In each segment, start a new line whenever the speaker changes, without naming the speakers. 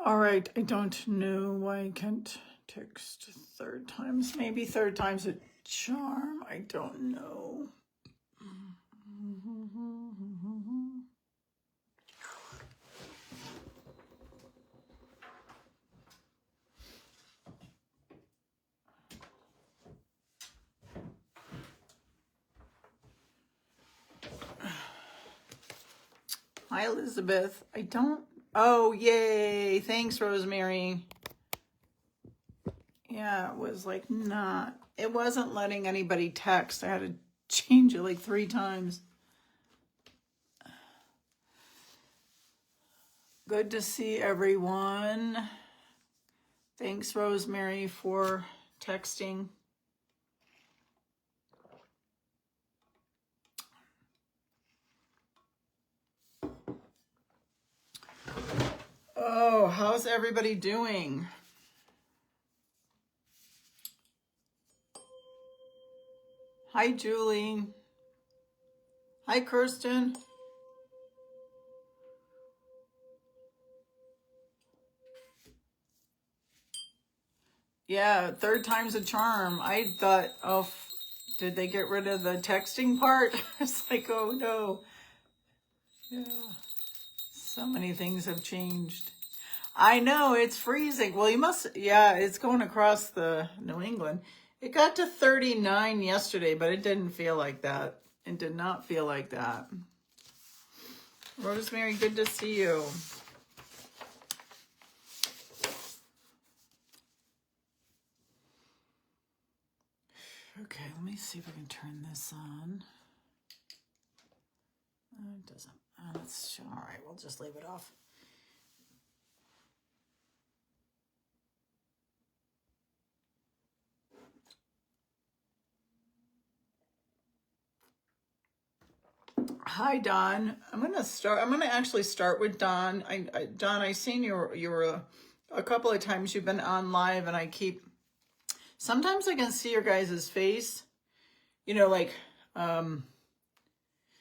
All right, I don't know why I can't text third times. Maybe third time's a charm. I don't know. Hi, Elizabeth. I don't... Oh, yay. Thanks, Rosemary. Yeah, it was like not... It wasn't letting anybody text. I had to change it like 3 times. Good to see everyone. Thanks, Rosemary, for texting. Oh, how's everybody doing? Hi, Julie. Hi, Kirsten. Yeah, third time's a charm. I thought, oh, did they get rid of the texting part? It's like, oh no. Yeah, so many things have changed. I know, it's freezing. Well, you must, yeah, it's going across the New England. It got to 39 yesterday, but it didn't feel like that. It did not feel like that. Rosemary, good to see you. Okay, let me see if I can turn this on. It doesn't. That's all right. We'll just leave it off. Hi, Don. I'm gonna actually start with Don. Don, I seen you're a couple of times you've been on live, and sometimes I can see your guys' face. You know, like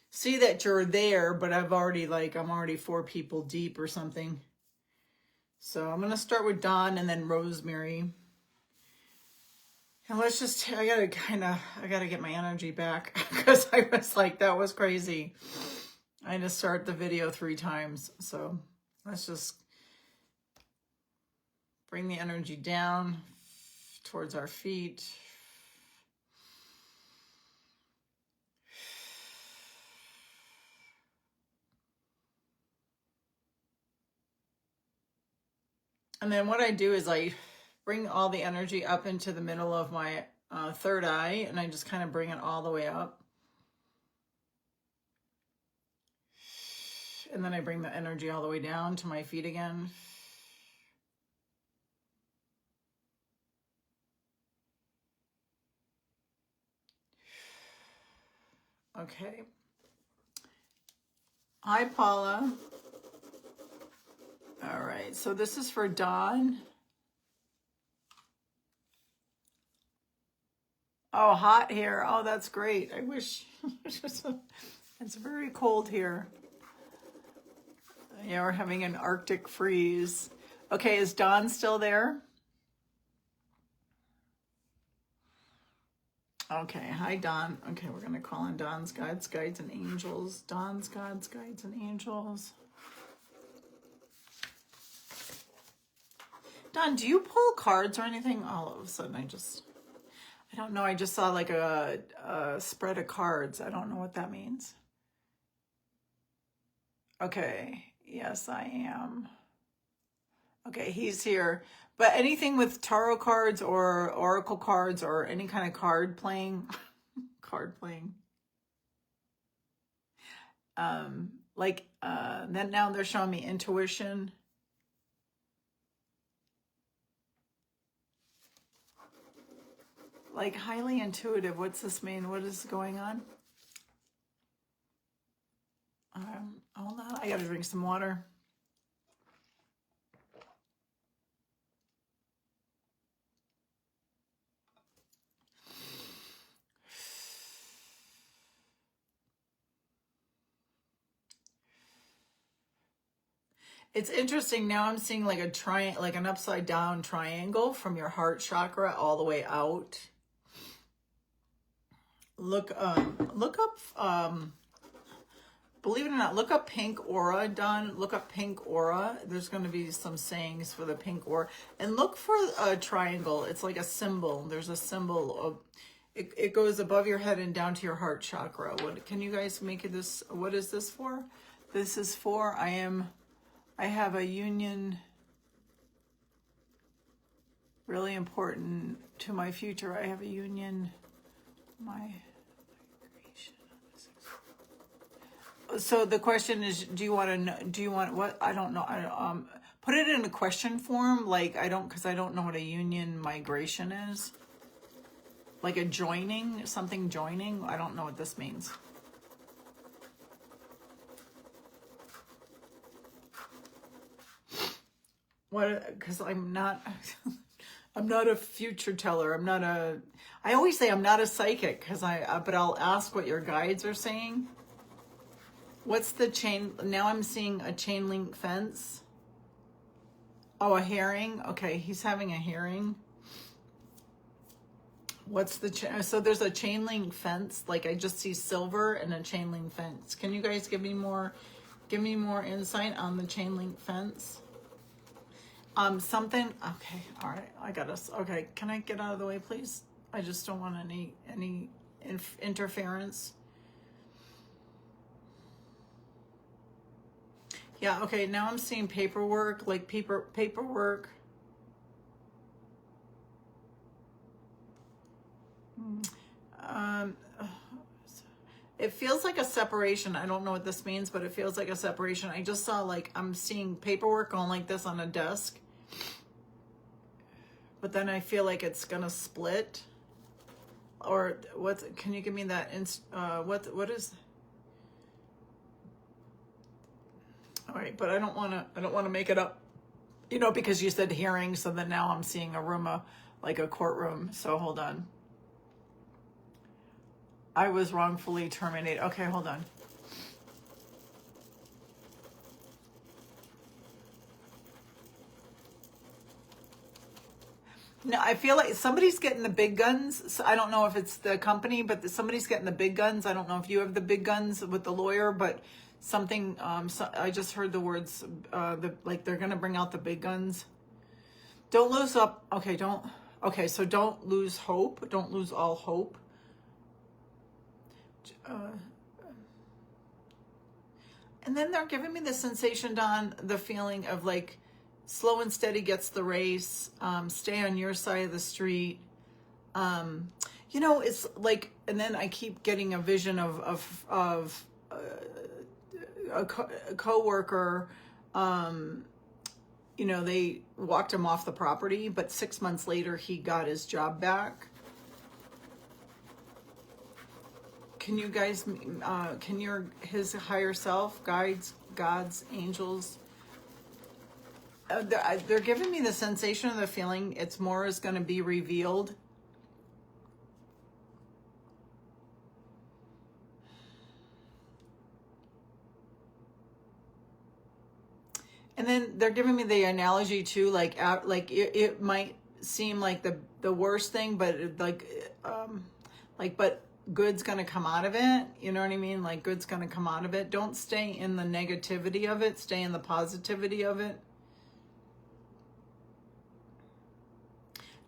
see that you're there, but I'm already 4 people deep or something. So I'm gonna start with Don and then Rosemary. And I gotta get my energy back because I was like, that was crazy. I had to start the video 3 times. So let's just bring the energy down towards our feet. And then what I do is I bring all the energy up into the middle of my third eye, and I just kind of bring it all the way up. And then I bring the energy all the way down to my feet again. Okay. Hi, Paula. All right, so this is for Dawn. Oh, hot here. Oh, that's great. I wish. It's very cold here. Yeah, we're having an Arctic freeze. Okay, is Dawn still there? Okay, hi, Dawn. Okay, we're going to call on Dawn's gods, guides, and angels. Dawn's gods, guides, and angels. Dawn, do you pull cards or anything? All of a sudden, I don't know. I just saw like a spread of cards. I don't know what that means. Okay, yes, I am. Okay, he's here. But anything with tarot cards or oracle cards or any kind of card playing, then now they're showing me intuition. Like highly intuitive. What's this mean? What is going on? Hold on, I gotta drink some water. It's interesting. Now I'm seeing like like an upside down triangle from your heart chakra all the way out. Look up, believe it or not, look up pink aura, Don. Look up pink aura. There's going to be some sayings for the pink aura. And look for a triangle. It's like a symbol. There's a symbol of, it goes above your head and down to your heart chakra. What can you guys make it this? What is this for? This is for, I have a union, really important to my future. I have a union, so the question is, do you want to know, do you want what? I don't know. Put it in a question form. Like, because I don't know what a union migration is. Like a joining, something joining. I don't know what this means. What? Because I'm not, I'm not a future teller. I always say I'm not a psychic but I'll ask what your guides are saying. What's the chain? Now I'm seeing a chain link fence. Oh, a hearing. Okay, he's having a hearing. What's the so there's a chain link fence. Like I just see silver and a chain link fence. Can you guys give me more insight on the chain link fence? Something. Okay, all right. I got us. Okay, can I get out of the way, please? I just don't want any interference. Yeah, okay, now I'm seeing paperwork, like paperwork. It feels like a separation. I don't know what this means, but it feels like a separation. I just saw, like, I'm seeing paperwork going like this on a desk. But then I feel like it's gonna split. Or what, can you give me that, what is... All right, but I don't want to make it up, because you said hearing, so then now I'm seeing a room, like a courtroom. So hold on. I was wrongfully terminated. Okay, hold on. No, I feel like somebody's getting the big guns. So I don't know if it's the company, but somebody's getting the big guns. I don't know if you have the big guns with the lawyer, but something, I just heard the words, like they're going to bring out the big guns. Don't lose up. Okay, so don't lose hope. Don't lose all hope. And then they're giving me the sensation, Don, the feeling of like slow and steady gets the race. Stay on your side of the street. It's like, and then I keep getting a vision of a co-worker, they walked him off the property, but 6 months later he got his job back. Can you guys, his higher self, guides, gods, angels, they're giving me the sensation of the feeling it's more is going to be revealed. And then they're giving me the analogy too, like it might seem like the worst thing, but but good's gonna come out of it. You know what I mean? Like good's gonna come out of it. Don't stay in the negativity of it. Stay in the positivity of it.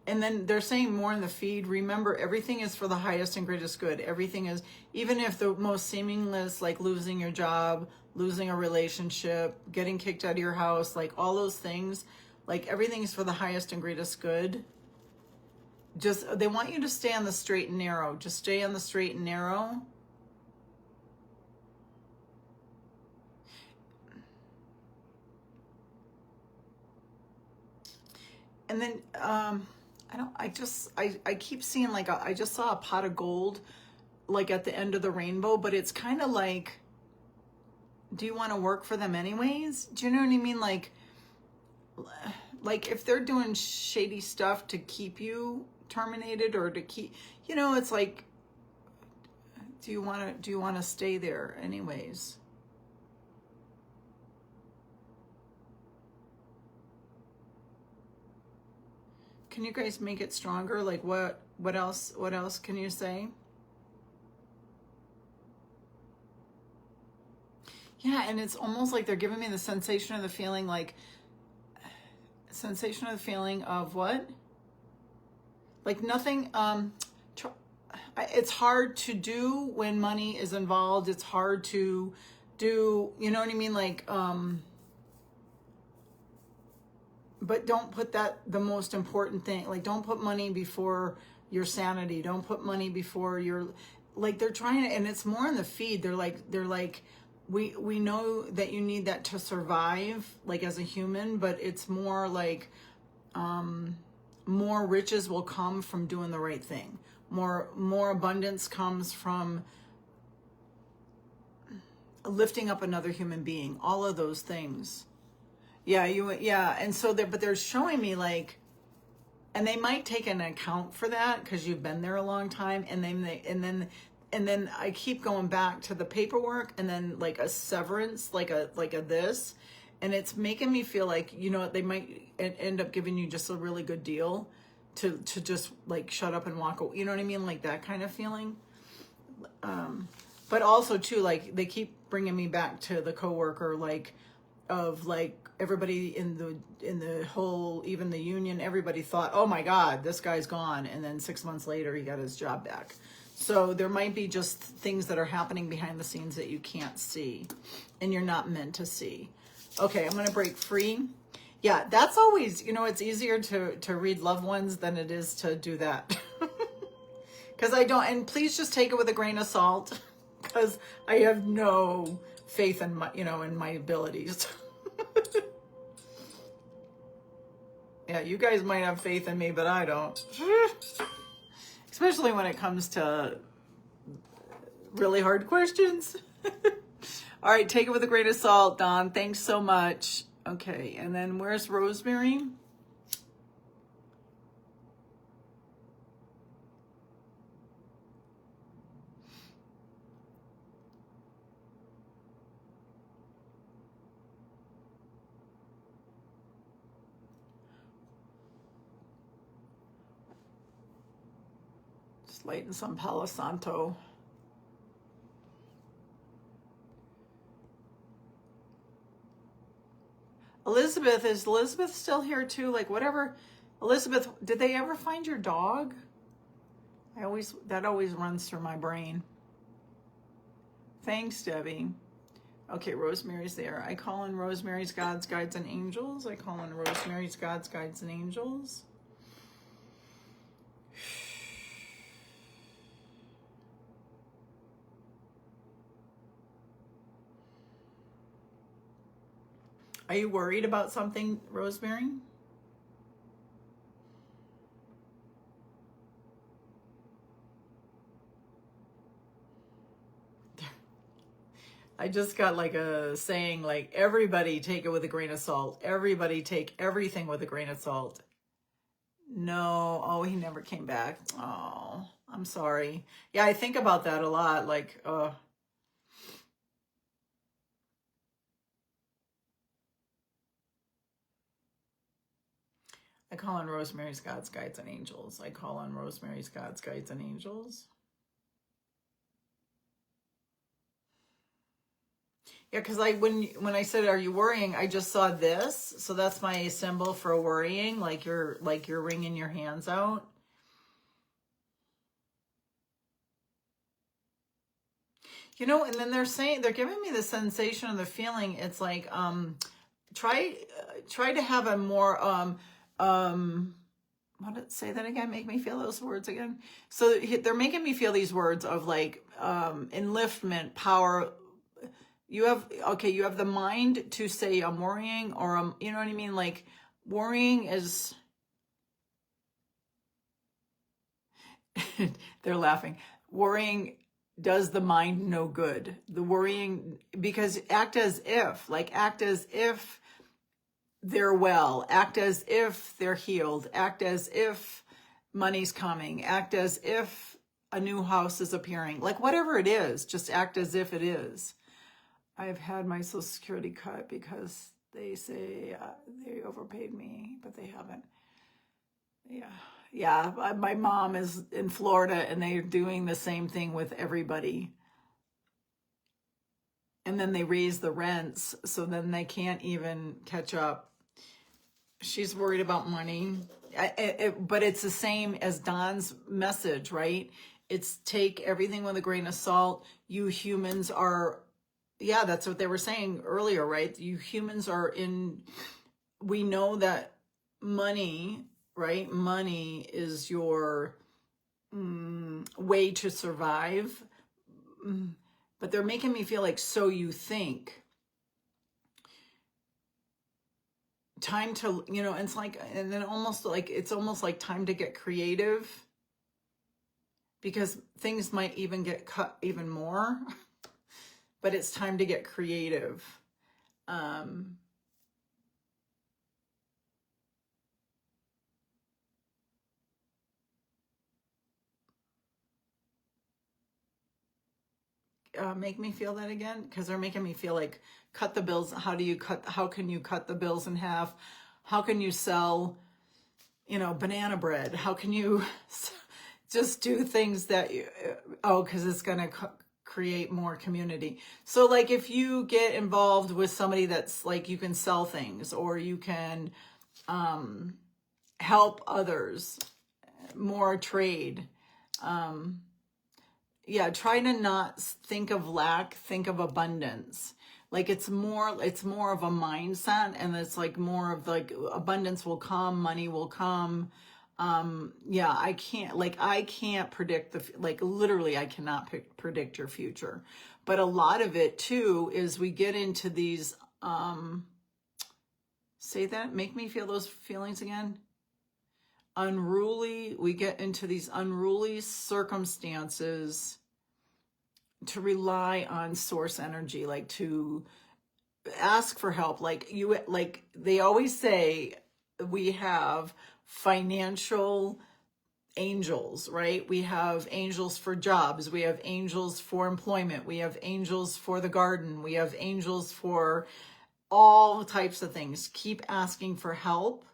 And then they're saying more in the feed, remember, everything is for the highest and greatest good. Everything is, even if the most seamless, like losing your job, losing a relationship, getting kicked out of your house, like all those things, like everything is for the highest and greatest good. Just, they want you to stay on the straight and narrow. Just stay on the straight and narrow. And then, I keep seeing like, I just saw a pot of gold, like at the end of the rainbow, but it's kind of like, do you want to work for them anyways? Do you know what I mean? Like if they're doing shady stuff to keep you terminated or to keep, it's like, do you want to stay there anyways? Can you guys make it stronger? Like what else can you say? Yeah, and it's almost like they're giving me the sensation of the feeling, like sensation of the feeling of what? Like nothing, it's hard to do when money is involved. It's hard to do, you know what I mean? Like, but don't put that the most important thing. Like, don't put money before your sanity. Don't put money before your, like, they're trying to, and it's more in the feed. They're like, we know that you need that to survive, like as a human, but it's more like, more riches will come from doing the right thing. More abundance comes from lifting up another human being. All of those things. Yeah, and so but they're showing me like, and they might take an account for that because you've been there a long time, and then I keep going back to the paperwork, and then like a severance, like a this, and it's making me feel like, you know, they might end up giving you just a really good deal to just like shut up and walk away. You know what I mean? The kind of feeling. But also too, like they keep bringing me back to the coworker, like of like everybody in the whole, even the union, everybody thought, oh my God, this guy's gone. And then 6 months later, he got his job back. So there might be just things that are happening behind the scenes that you can't see and you're not meant to see. Okay, I'm going to break free. Yeah, that's always, you know, it's easier to read loved ones than it is to do that. Because I don't, and please just take it with a grain of salt, because I have no faith in my, you know, in my abilities. Yeah, you guys might have faith in me, but I don't. Especially when it comes to really hard questions. All right, take it with a grain of salt, Don. Thanks so much. Okay, and then where's Rosemary? Just lighting some Palo Santo. Elizabeth, is Elizabeth still here too? Like whatever. Elizabeth, did they ever find your dog? That always runs through my brain. Thanks, Debbie. Okay, Rosemary's there. I call in Rosemary's Gods, Guides, and Angels. I call in Rosemary's Gods, Guides, and Angels. Are you worried about something, Rosemary? I just got like a saying, like, everybody take it with a grain of salt. Everybody take everything with a grain of salt. No. Oh, he never came back. Oh, I'm sorry. Yeah, I think about that a lot. Like, I call on Rosemary's Gods, Guides, and Angels. I call on Rosemary's Gods, Guides, and Angels. Yeah, because when I said, "Are you worrying?" I just saw this, so that's my symbol for worrying. Like you're wringing your hands out. You know, and then they're giving me the sensation and the feeling. It's like try to have a more say that again, make me feel those words again. So they're making me feel these words of like enliftment, power. You have the mind to say I'm worrying, or you know what I mean? Like worrying is, they're laughing. Worrying does the mind no good. The worrying, because act as if they're well, act as if they're healed, act as if money's coming, act as if a new house is appearing. Like whatever it is, just act as if it is. I've had my Social Security cut because they say they overpaid me, but they haven't. Yeah. Yeah. My mom is in Florida and they're doing the same thing with everybody. And then they raise the rents, so then they can't even catch up. She's worried about money. But it's the same as Don's message, right? It's take everything with a grain of salt. You humans are, yeah, that's what they were saying earlier, right? You humans are in, we know that money, right? Money is your way to survive. But they're making me feel like, so you think. Time to, it's like, and then almost like, it's almost like time to get creative because things might even get cut even more, but it's time to get creative. Make me feel that again, because they're making me feel like cut the bills. How can you cut the bills in half? How can you sell, banana bread? How can you just do things that because it's going to create more community. So like if you get involved with somebody that's like, you can sell things or you can help others, more trade. Yeah, try to not think of lack, think of abundance. Like it's more of a mindset, and it's like more of like abundance will come, money will come. Yeah, I can't predict literally I cannot predict your future. But a lot of it too is we get into these say that, make me feel those feelings again. We get into these unruly circumstances to rely on source energy, like to ask for help. Like they always say, we have financial angels, right? We have angels for jobs. We have angels for employment. We have angels for the garden. We have angels for all types of things. Keep asking for help,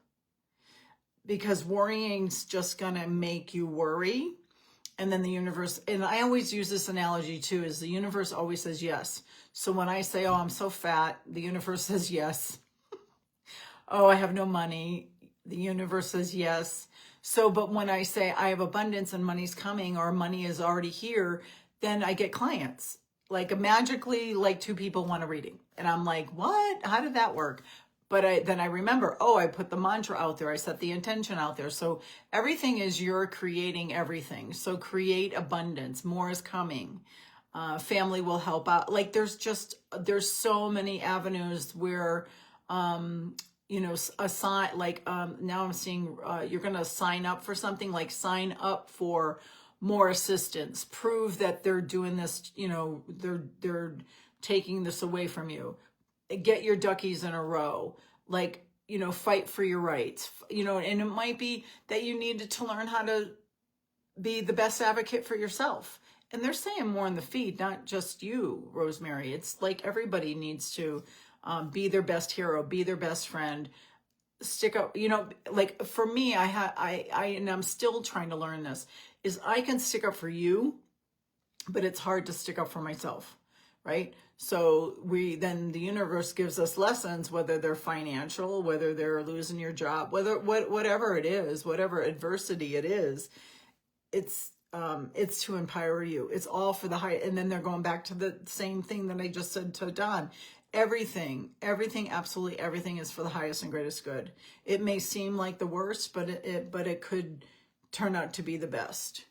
because worrying's just gonna make you worry. And then the universe, and I always use this analogy too, is the universe always says yes. So when I say, oh, I'm so fat, the universe says yes. Oh, I have no money, the universe says yes. So, but when I say I have abundance and money's coming, or money is already here, then I get clients. Like magically, like 2 people want a reading. And I'm like, what? How did that work? But then I remember, oh, I put the mantra out there. I set the intention out there. So everything is, you're creating everything. So create abundance. More is coming. Family will help out. Like there's so many avenues where, assign, like now I'm seeing you're going to sign up for something, like sign up for more assistance. Prove that they're doing this, they're taking this away from you. Get your duckies in a row, like, fight for your rights, and it might be that you needed to learn how to be the best advocate for yourself. And they're saying more in the feed, not just you, Rosemary. It's like everybody needs to be their best hero, be their best friend, stick up, like for me, and I'm still trying to learn this, is I can stick up for you, but it's hard to stick up for myself, right? So then the universe gives us lessons, whether they're financial, whether they're losing your job, whatever it is, whatever adversity it is, it's to empower you. It's all for the high. And then they're going back to the same thing that I just said to Don. Everything, absolutely everything is for the highest and greatest good. It may seem like the worst, but it could turn out to be the best.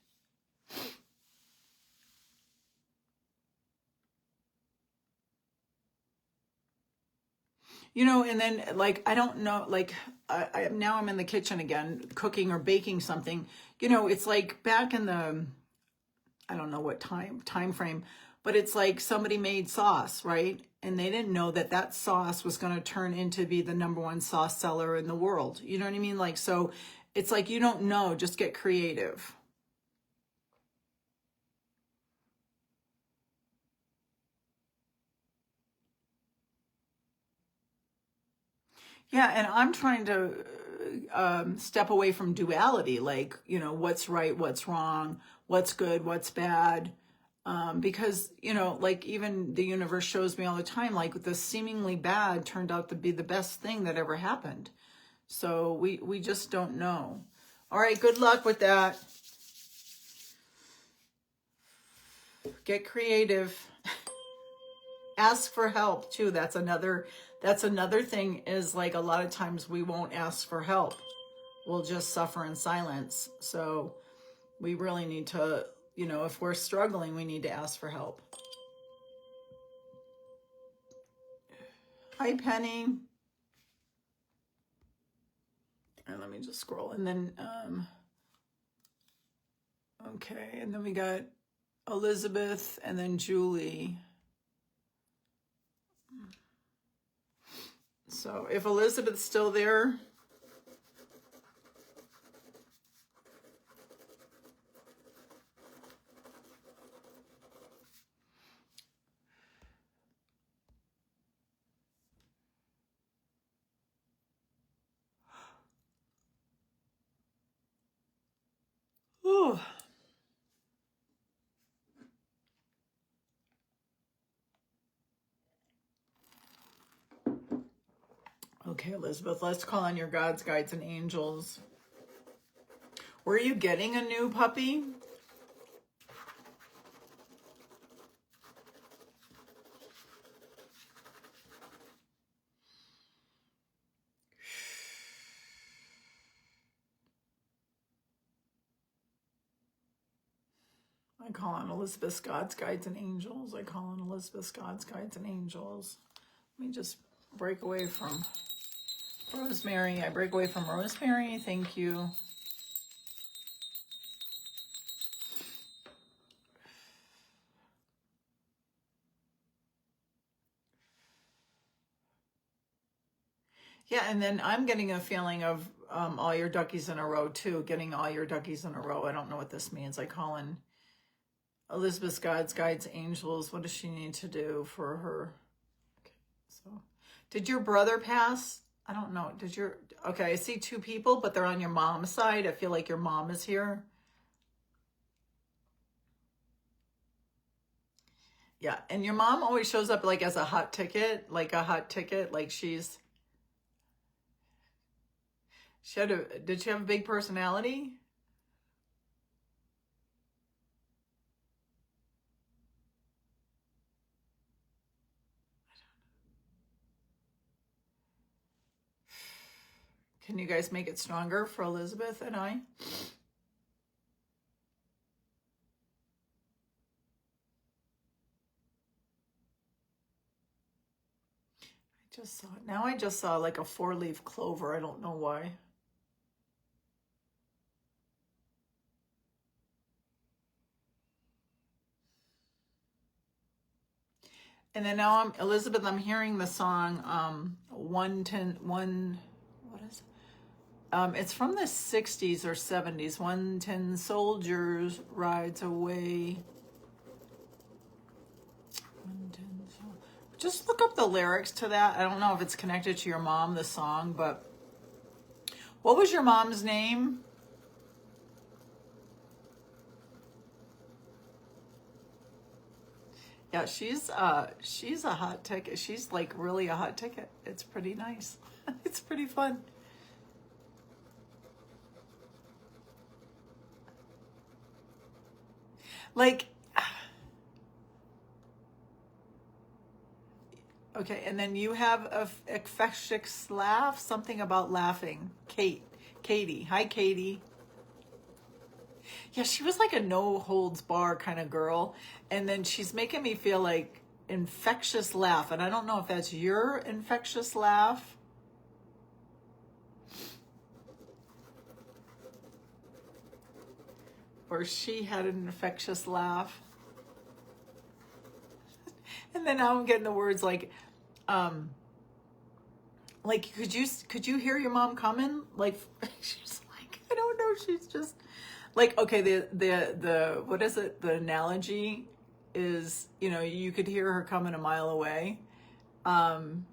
And then like, I don't know, like now I'm in the kitchen again, cooking or baking something, it's like back in the, I don't know what time frame, but it's like somebody made sauce, right? And they didn't know that sauce was going to turn into be the #1 sauce seller in the world. You know what I mean? Like, so it's like, you don't know, just get creative. Yeah, and I'm trying to step away from duality, like, you know, what's right, what's wrong, what's good, what's bad. Because, you know, like even the universe shows me all the time, like the seemingly bad turned out to be the best thing that ever happened. So we just don't know. All right, good luck with that. Get creative. Ask for help too. That's another thing, is like a lot of times we won't ask for help. We'll just suffer in silence. So we really need to, you know, if we're struggling, we need to ask for help. Hi, Penny. And let me just scroll. And then, okay. And then we got Elizabeth and then Julie. So if Elizabeth's still there, ooh. Okay, Elizabeth, let's call on your gods, guides, and angels. Were you getting a new puppy? I call on Elizabeth's gods, guides, and angels. I call on Elizabeth's gods, guides, and angels. Let me just break away from Rosemary. I break away from Rosemary. Thank you. Yeah, and then I'm getting a feeling of all your duckies in a row too. Getting all your duckies in a row. I don't know what this means. I call in Elizabeth's gods, guides, angels. What does she need to do for her? Okay, so did your brother pass? I don't know. Okay, I see two people, but they're on your mom's side. I feel like your mom is here. Yeah, and your mom always shows up like as a hot ticket, like did she have a big personality? Can you guys make it stronger for Elizabeth and I? I just saw like a 4-leaf clover. I don't know why. And then now Elizabeth, I'm hearing the song 110, what is it? It's from the 60s or 70s. 110 soldiers rides away. 110 Just look up the lyrics to that. I don't know if it's connected to your mom, the song, but what was your mom's name? Yeah, she's a hot ticket. She's like really a hot ticket. It's pretty nice. It's pretty fun. Like, okay, and then you have a infectious laugh, something about laughing. Katie. Hi, Katie. Yeah, she was like a no holds bar kind of girl. And then she's making me feel like infectious laugh. And I don't know if that's your infectious laugh. Or she had an infectious laugh. And then now I'm getting the words like could you hear your mom coming? Like she's like, I don't know, she's just like, okay, the what is it? The analogy is, you know, you could hear her coming a mile away. And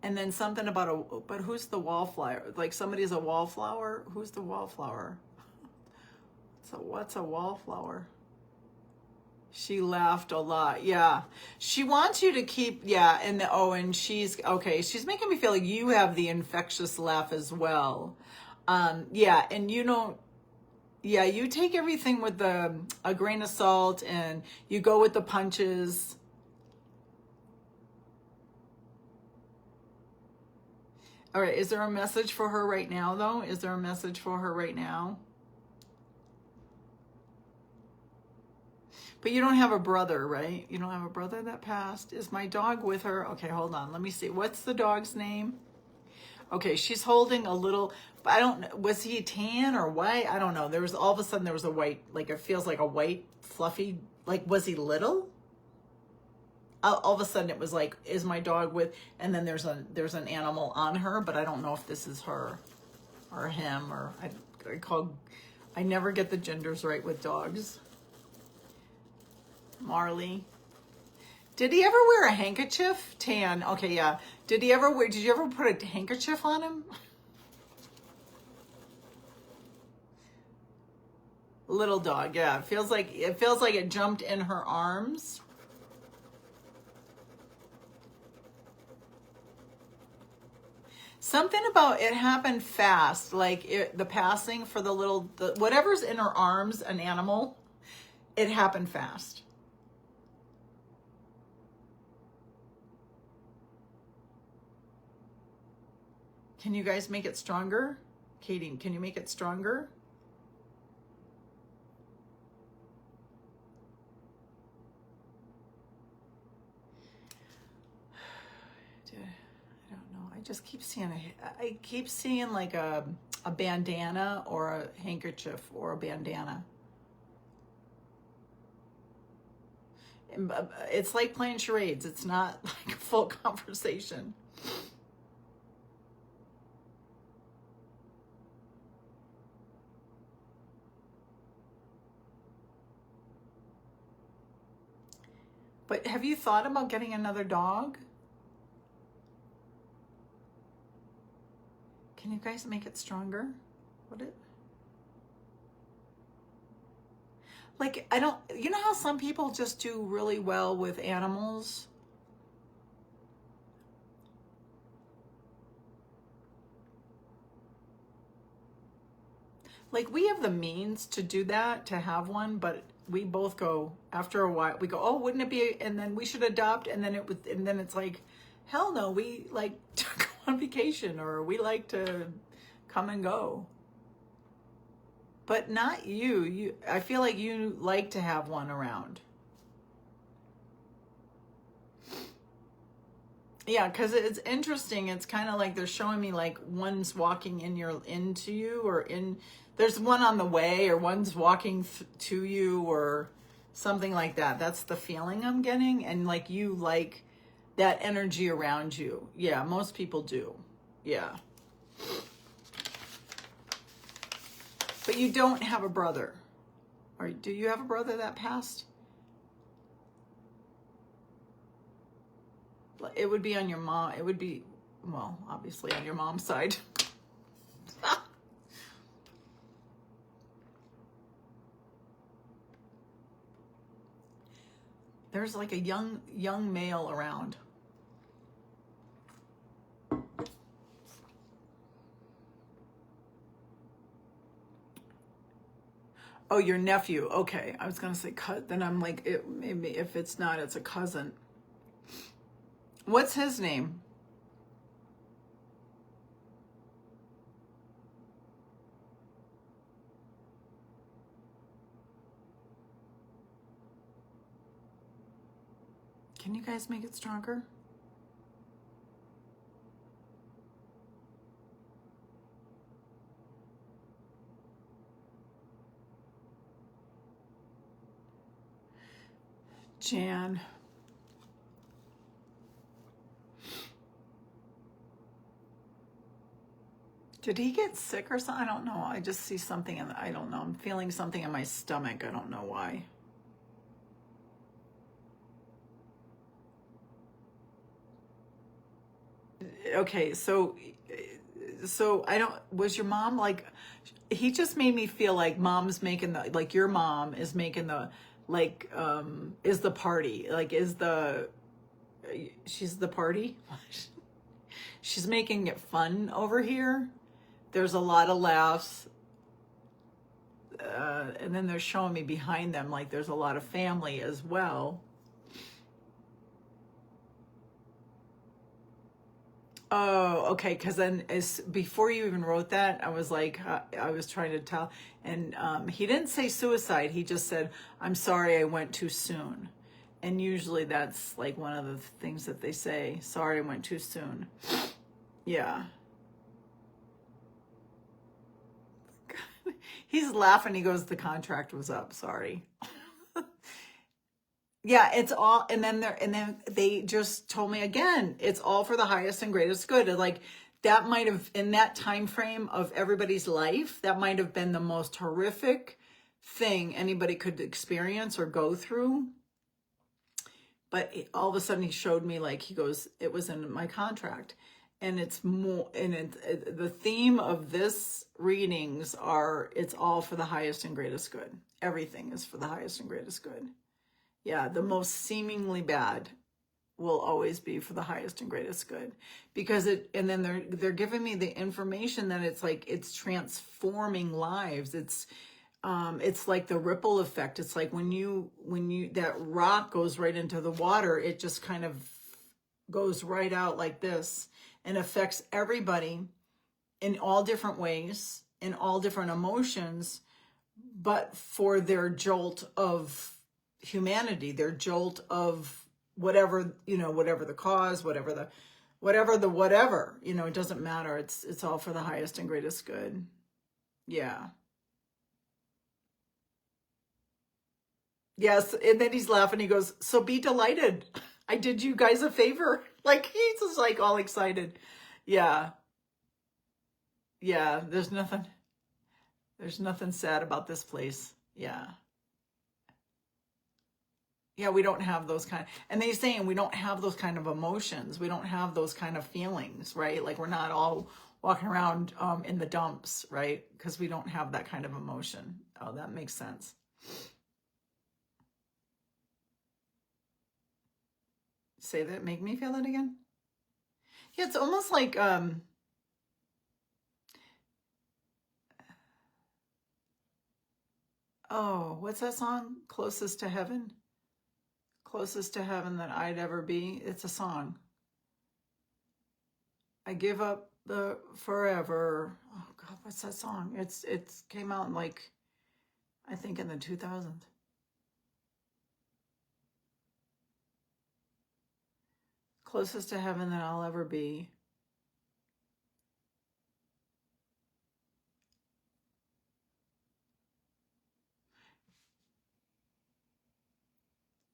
And then something about but who's the wallflower? Like somebody's a wallflower? Who's the wallflower? So what's a wallflower? She laughed a lot. Yeah. She wants you to keep, yeah. And she's, okay. She's making me feel like you have the infectious laugh as well. Yeah. And you don't, yeah, you take everything with a grain of salt and you go with the punches. All right. Is there a message for her right now, though? Is there a message for her right now? But you don't have a brother, right? You don't have a brother that passed. Is my dog with her? Okay, hold on. Let me see. What's the dog's name? Okay, she's holding a little, I don't know, was he tan or white? I don't know. There was, all of a sudden there was a white, like it feels like a white, fluffy, like was he little? All of a sudden it was like, is my dog with, and then there's an animal on her, but I don't know if this is her or him, or I never get the genders right with dogs. Marley. Did he ever wear a handkerchief? Tan. Okay, yeah. Did you ever put a handkerchief on him? Little dog, yeah. It feels like it jumped in her arms. Something about it happened fast, like the passing for whatever's in her arms, an animal, it happened fast. Can you guys make it stronger? Katie, can you make it stronger? I don't know. I just keep seeing like a bandana or a handkerchief or a bandana. It's like playing charades. It's not like a full conversation. But have you thought about getting another dog? Can you guys make it stronger? Like, you know how some people just do really well with animals? Like, we have the means to do that, to have one, but we both go, after a while, we go, oh, wouldn't it be, and then we should adopt, and then it's like, hell no, we like to go on vacation, or we like to come and go. But not you. I feel like you like to have one around. Yeah, because it's interesting. It's kind of like they're showing me like one's walking into you, or there's one on the way, or one's walking to you, or something like that. That's the feeling I'm getting. And like you like that energy around you. Yeah, most people do. Yeah. But you don't have a brother. Or do you have a brother that passed? It would be on your mom. It would be, well, obviously on your mom's side. There's like a young male around. Oh, your nephew. Okay. I was going to say cut. Then I'm like, maybe if it's not, it's a cousin. What's his name? Can you guys make it stronger? Jan. Did he get sick or something? I don't know. I just see something I don't know. I'm feeling something in my stomach. I don't know why. Okay, so I don't, was your mom like, he just made me feel like mom's making the, like your mom is making the, like, is the party, like is the, she's the party. She's making it fun over here. There's a lot of laughs. And then they're showing me behind them, like there's a lot of family as well. Oh, okay. Because then, as before you even wrote that, I was like, I was trying to tell, and he didn't say suicide. He just said, "I'm sorry, I went too soon." And usually, that's like one of the things that they say. Sorry, I went too soon. Yeah. He's laughing. He goes, "The contract was up. Sorry." Yeah, it's all, and then they just told me again, it's all for the highest and greatest good. And like that might have, in that time frame of everybody's life, that might have been the most horrific thing anybody could experience or go through. But all of a sudden he showed me, like, he goes, it was in my contract. And it's more, and the theme of this readings are, it's all for the highest and greatest good. Everything is for the highest and greatest good. Yeah, the most seemingly bad will always be for the highest and greatest good, because it, and then they're giving me the information that it's like it's transforming lives. It's like the ripple effect. It's like when you that rock goes right into the water, it just kind of goes right out like this and affects everybody in all different ways, in all different emotions, but for their jolt of humanity, their jolt of whatever, whatever the cause, whatever, it doesn't matter. It's all for the highest and greatest good. Yeah. Yes. And then he's laughing. He goes, "So be delighted. I did you guys a favor." Like he's just like all excited. Yeah. Yeah. There's nothing sad about this place. Yeah. Yeah, we don't have those kind, and they're saying we don't have those kind of emotions. We don't have those kind of feelings, right? Like we're not all walking around in the dumps, right? Because we don't have that kind of emotion. Oh, that makes sense. Say that, make me feel that again. Yeah, it's almost like oh, what's that song? Closest to heaven? Closest to heaven that I'd ever be. It's a song. I give up the forever. Oh God, what's that song? It's came out in like, I think in the 2000s. Closest to heaven that I'll ever be.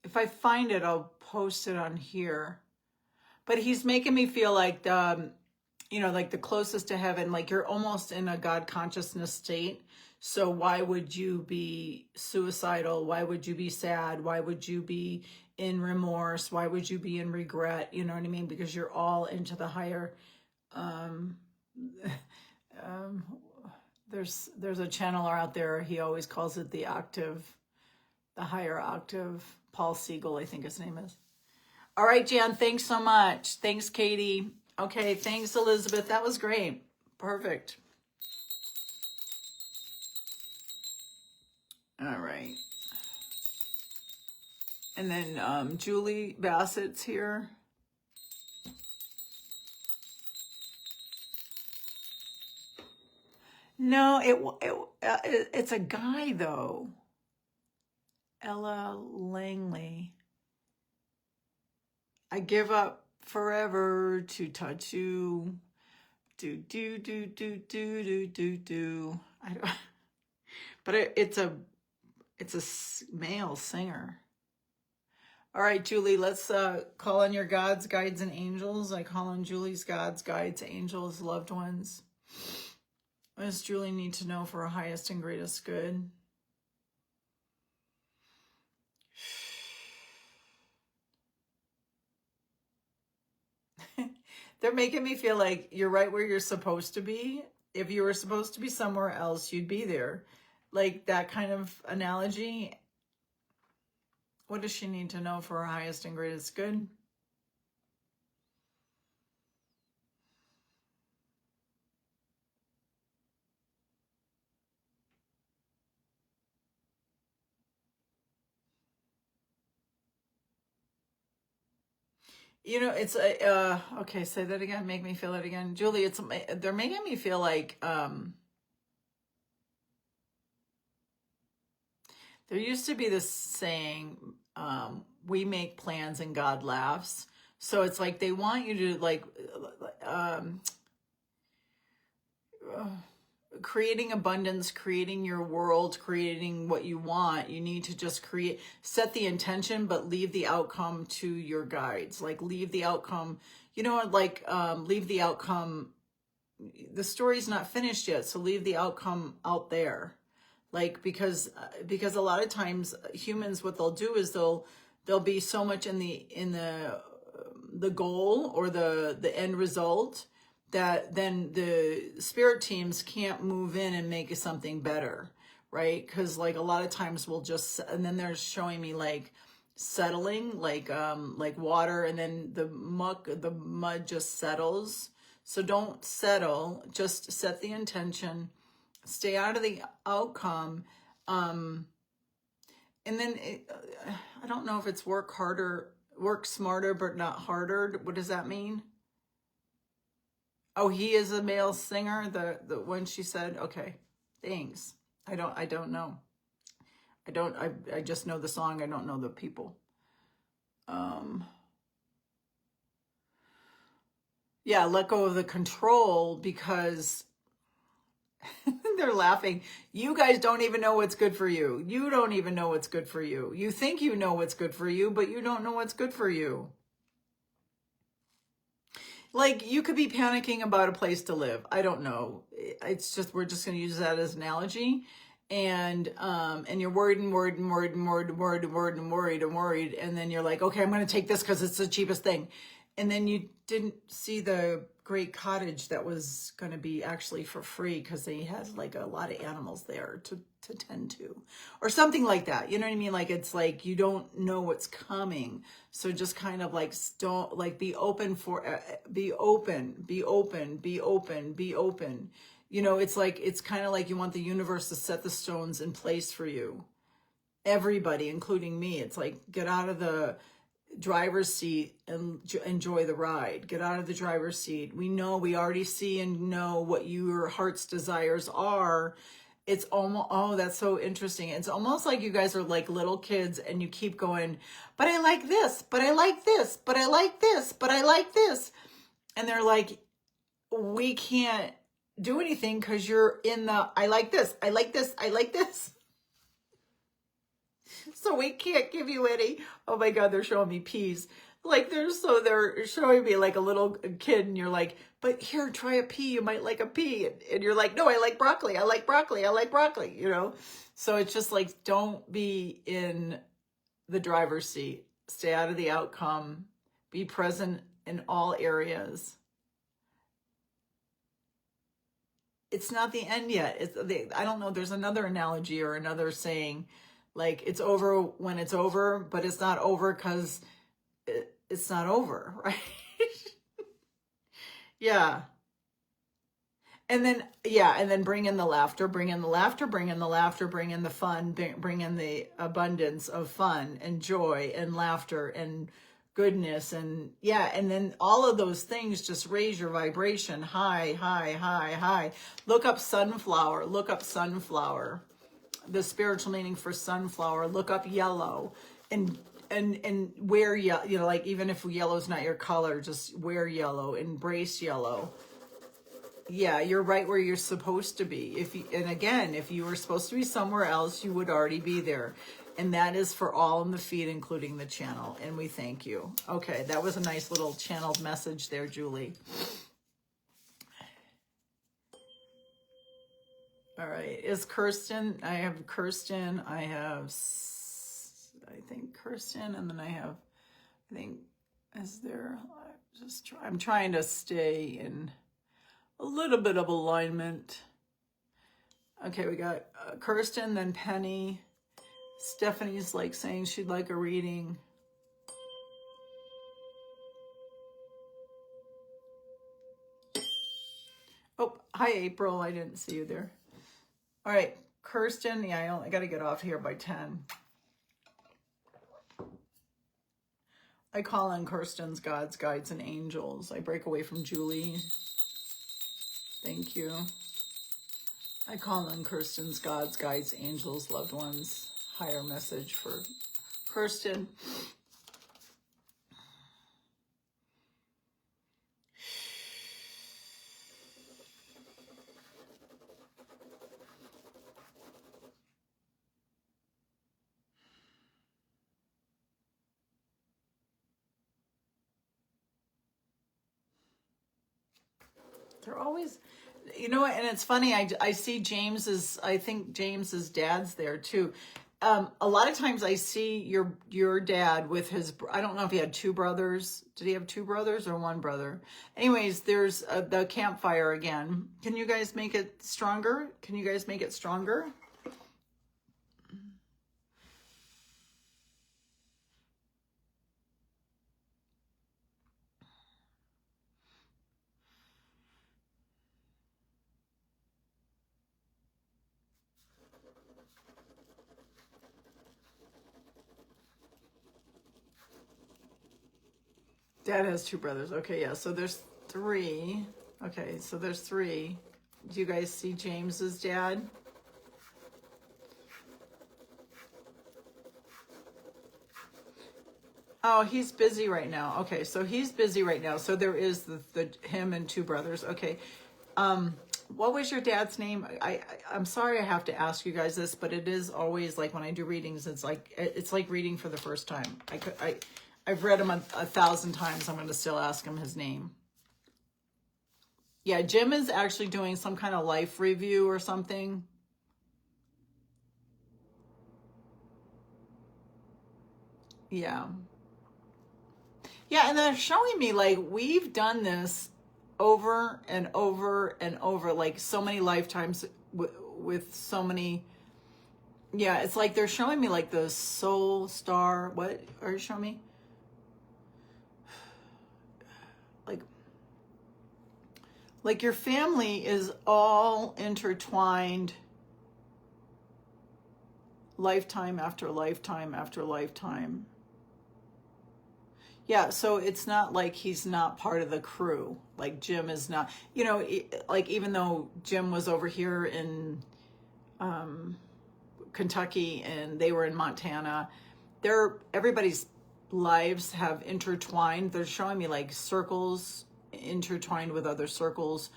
If I find it, I'll post it on here. But he's making me feel like like the closest to heaven, like you're almost in a God consciousness state. So why would you be suicidal? Why would you be sad? Why would you be in remorse? Why would you be in regret? You know what I mean? Because you're all into the higher. Um, um, there's a channeler out there. He always calls it the octave, the higher octave. Paul Siegel, I think his name is. All right, Jan, thanks so much. Thanks, Katie. Okay, thanks, Elizabeth. That was great. Perfect. All right. And then Julie Bassett's here. No, it's a guy, though. Ella Langley. I give up forever to touch you. Do, do, do, do, do, do, do, do. I don't, but it's a male singer. All right, Julie, let's call on your gods, guides, and angels. I call on Julie's gods, guides, angels, loved ones. What does Julie need to know for her highest and greatest good? They're making me feel like you're right where you're supposed to be. If you were supposed to be somewhere else, you'd be there. Like that kind of analogy. What does she need to know for her highest and greatest good? You know, it's okay, say that again. Make me feel it again. Julie, they're making me feel like there used to be this saying, we make plans and God laughs. So it's like they want you to like um creating abundance, creating your world, creating what you want. You need to just set the intention, but leave the outcome to your guides. Like leave the outcome, leave the outcome. The story's not finished yet, so leave the outcome out there. Like, because a lot of times humans, what they'll do is they'll be so much in the goal or the end result that then the spirit teams can't move in and make something better, right? Because like a lot of times we'll just, and then they're showing me like settling, like water, and then the mud just settles. So don't settle, just set the intention, stay out of the outcome. And then I don't know if it's work smarter, but not harder. What does that mean? Oh, he is a male singer. The one she said, okay, thanks. I don't know. I just know the song. I don't know the people. Yeah, let go of the control, because they're laughing. You guys don't even know what's good for you. You don't even know what's good for you. You think you know what's good for you, but you don't know what's good for you. Like, you could be panicking about a place to live. I don't know. It's just, we're just going to use that as an analogy. And you're worried and worried and worried and worried and worried and worried and worried and worried. And then you're like, okay, I'm going to take this because it's the cheapest thing. And then you didn't see the great cottage that was going to be actually for free because they had like a lot of animals there to tend to, or something like that. You know what I mean? Like, it's like, you don't know what's coming. So just kind of like, don't, like, be open for, be open, be open, be open, be open. You know, it's like, it's kind of like you want the universe to set the stones in place for you. Everybody, including me. It's like, get out of the driver's seat and enjoy the ride. Get out of the driver's seat. We already see and know what your heart's desires are. It's almost, oh, that's so interesting. It's almost like you guys are like little kids and you keep going, but I like this, but I like this, but I like this, but I like this. And they're like, we can't do anything because you're in the, I like this, I like this, I like this. So we can't give you any. Oh my God, they're showing me peas. Like, they're showing me like a little kid, and you're like, but here, try a pea. You might like a pea. And you're like, no, I like broccoli. I like broccoli. I like broccoli, you know? So it's just like, don't be in the driver's seat. Stay out of the outcome. Be present in all areas. It's not the end yet. I don't know. There's another analogy or another saying, like, it's over when it's over, but it's not over because it's not over, right? Yeah. And then bring in the laughter, bring in the laughter, bring in the laughter, bring in the fun, bring in the abundance of fun and joy and laughter and goodness. And yeah, and then all of those things just raise your vibration high, high, high, high. Look up sunflower, the spiritual meaning for sunflower. Look up yellow and wear yellow, you know, like, even if yellow is not your color, just wear yellow, embrace yellow. Yeah, you're right where you're supposed to be. If you were supposed to be somewhere else, you would already be there. And that is for all in the feed, including the channel. And we thank you. Okay, that was a nice little channeled message there, Julie. All right, is Kirsten, I have Kirsten, I think Kirsten, and then I think, is there, I'm trying to stay in a little bit of alignment. Okay, we got Kirsten, then Penny. Stephanie's like saying she'd like a reading. Oh, hi, April. I didn't see you there. All right, Kirsten. Yeah, I got to get off here by 10. I call on Kirsten's gods, guides, and angels. I break away from Julie. Thank you. I call on Kirsten's gods, guides, angels, loved ones. Higher message for Kirsten. They're always, you know what, and it's funny, I see James's, I think James's dad's there too. A lot of times I see your dad with his, I don't know if he had two brothers. Did he have two brothers or one brother? Anyways, there's the campfire again. Can you guys make it stronger? Can you guys make it stronger? Dad has two brothers. Okay, yeah, so there's three. Okay, so there's three. Do you guys see James's dad? Oh, he's busy right now. Okay, so he's busy right now. So there is the him and two brothers. Okay. What was your dad's name? I'm sorry I have to ask you guys this, but it is always like when I do readings, it's like reading for the first time. I've read him 1,000 times. I'm going to still ask him his name. Yeah, Jim is actually doing some kind of life review or something. Yeah. Yeah, and they're showing me like we've done this over and over and over, like so many lifetimes with so many. Yeah, it's like they're showing me like the soul star. What are you showing me? Like your family is all intertwined, lifetime after lifetime after lifetime. Yeah, so it's not like he's not part of the crew. Like Jim is not, you know, like even though Jim was over here in Kentucky and they were in Montana, everybody's lives have intertwined. They're showing me like circles intertwined with other circles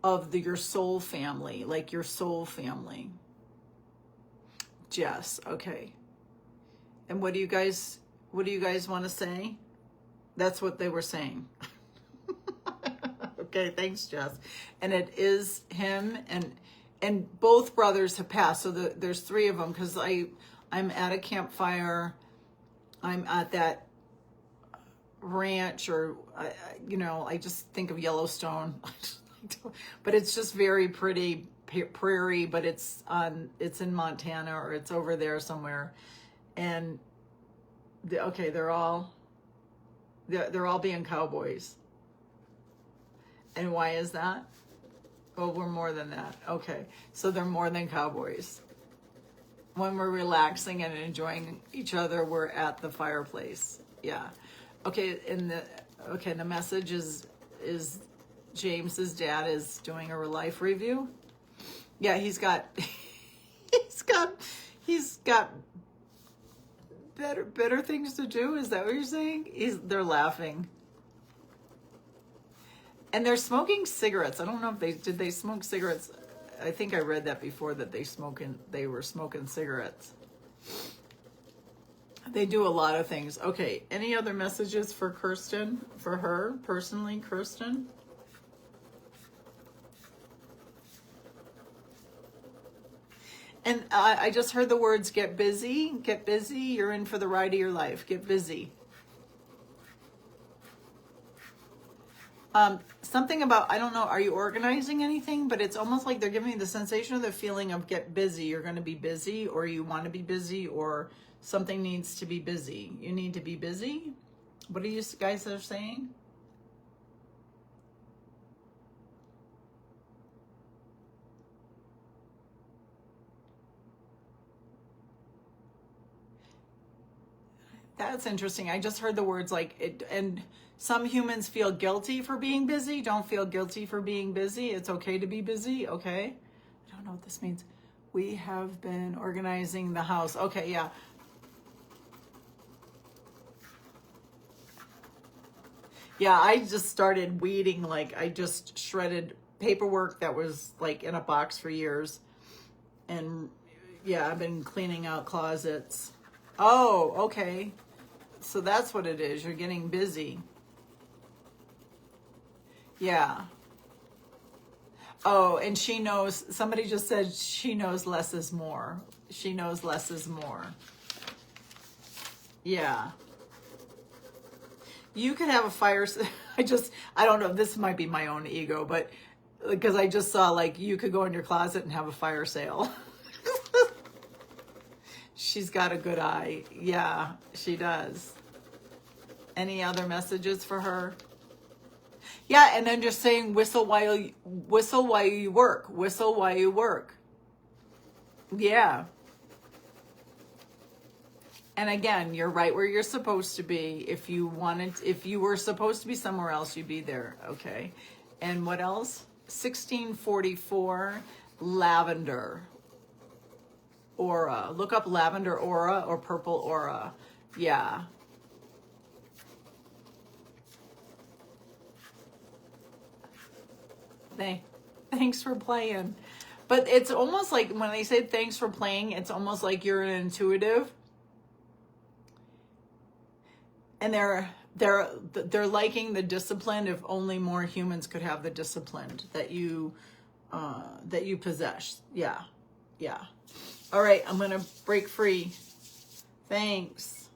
of your soul family, like your soul family. Jess, okay. And what do you guys want to say? That's what they were saying. Okay, thanks, Jess. And it is him, and both brothers have passed. So there's three of them because I'm at a campfire. I'm at that ranch, or I just think of Yellowstone, but it's just very pretty prairie. But it's in Montana, or it's over there somewhere, and they're all being cowboys. And why is that? Oh, we're more than that. Okay, so they're more than cowboys. When we're relaxing and enjoying each other, we're at the fireplace. Yeah. Okay, the message is James's dad is doing a life review. Yeah, he's got better things to do. Is that what you're saying? They're laughing. And they're smoking cigarettes. I don't know if did they smoke cigarettes. I think I read that before, that they were smoking cigarettes. They do a lot of things. Okay, any other messages for Kirsten, for her personally, Kirsten? And I just heard the words, get busy, get busy. You're in for the ride of your life. Get busy. Something about, I don't know, are you organizing anything? But it's almost like they're giving me the sensation of the feeling of get busy. You're going to be busy, or you want to be busy, or something needs to be busy. You need to be busy. What are you guys are saying? That's interesting. I just heard the words like it, and some humans feel guilty for being busy. Don't feel guilty for being busy. It's okay to be busy. Okay. I don't know what this means. We have been organizing the house. Okay, yeah. Yeah, I just started weeding, like I just shredded paperwork that was like in a box for years. And yeah, I've been cleaning out closets. Oh, okay. So that's what it is. You're getting busy. Yeah. Oh, and she knows, somebody just said she knows less is more. She knows less is more. Yeah. You could have a fire. I don't know. This might be my own ego, but because I just saw like you could go in your closet and have a fire sale. She's got a good eye. Yeah, she does. Any other messages for her? Yeah, and then just saying whistle while you work. Whistle while you work. Yeah. And again, you're right where you're supposed to be. If you were supposed to be somewhere else, you'd be there. Okay. And what else? 1644 lavender aura. Look up lavender aura or purple aura. Yeah. Thanks for playing. But it's almost like when they say thanks for playing, it's almost like you're an intuitive. And they're liking the discipline. If only more humans could have the discipline that you possess. Yeah. Yeah. All right, I'm going to break free. Thanks.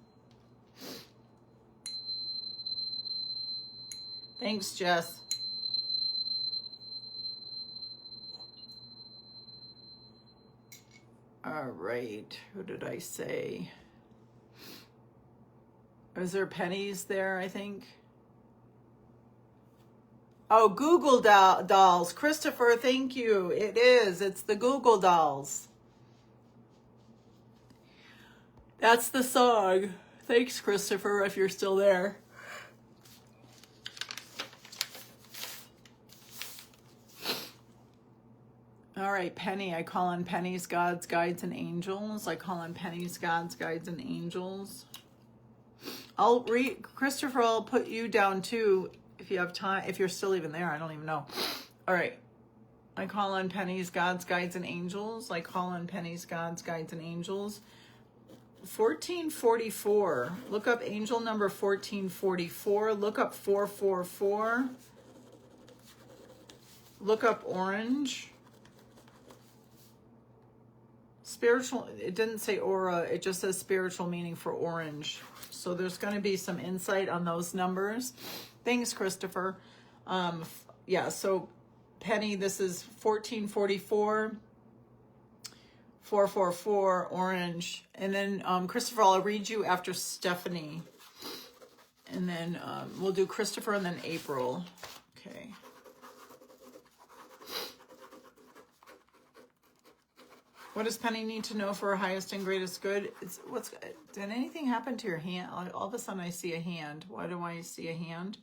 Thanks, Jess. All right. Who did I say? Is there pennies there, I think? Oh, Google dolls. Christopher, thank you. It is. It's the Google dolls. That's the song. Thanks, Christopher, if you're still there. All right, Penny. I call on pennies, gods, guides, and angels. I call on pennies, gods, guides, and angels. I'll read, Christopher, I'll put you down too if you have time, if you're still even there. I don't even know. All right. I call on pennies, gods, guides, and angels. I call on pennies, gods, guides, and angels. 1444. Look up angel number 1444. Look up 444. Look up orange. Spiritual, it didn't say aura, it just says spiritual meaning for orange. So there's going to be some insight on those numbers. Thanks, Christopher. Yeah, so Penny, this is 1444, 444, orange. And then Christopher, I'll read you after Stephanie. And then we'll do Christopher and then April. Okay. What does Penny need to know for her highest and greatest good? Did anything happen to your hand? All of a sudden I see a hand. Why do I see a hand?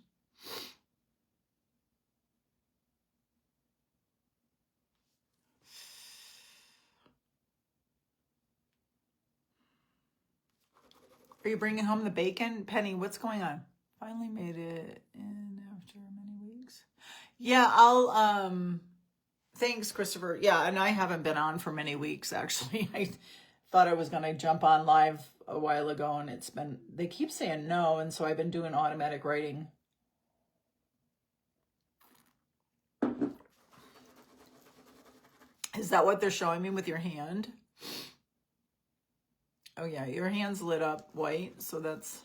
Are you bringing home the bacon? Penny, what's going on? Finally made it in after many weeks. Yeah, I'll, thanks, Christopher. Yeah, and I haven't been on for many weeks, actually. I thought I was going to jump on live a while ago, and they keep saying no, and so I've been doing automatic writing. Is that what they're showing me with your hand? Oh, yeah, your hand's lit up white, so that's...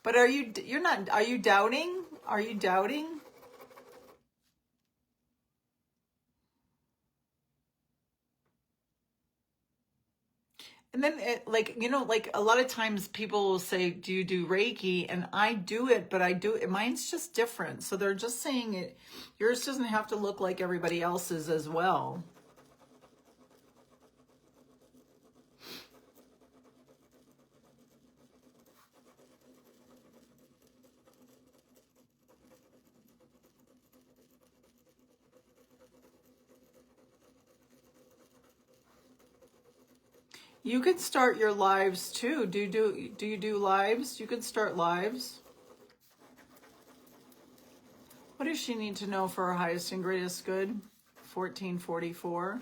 But are you doubting? Are you doubting? And then like, like a lot of times people will say, do you do Reiki? And I do it, but mine's just different. So they're just saying it, yours doesn't have to look like everybody else's as well. You can start your lives too. Do you do lives? You can start lives. What does she need to know for her highest and greatest good? 1444.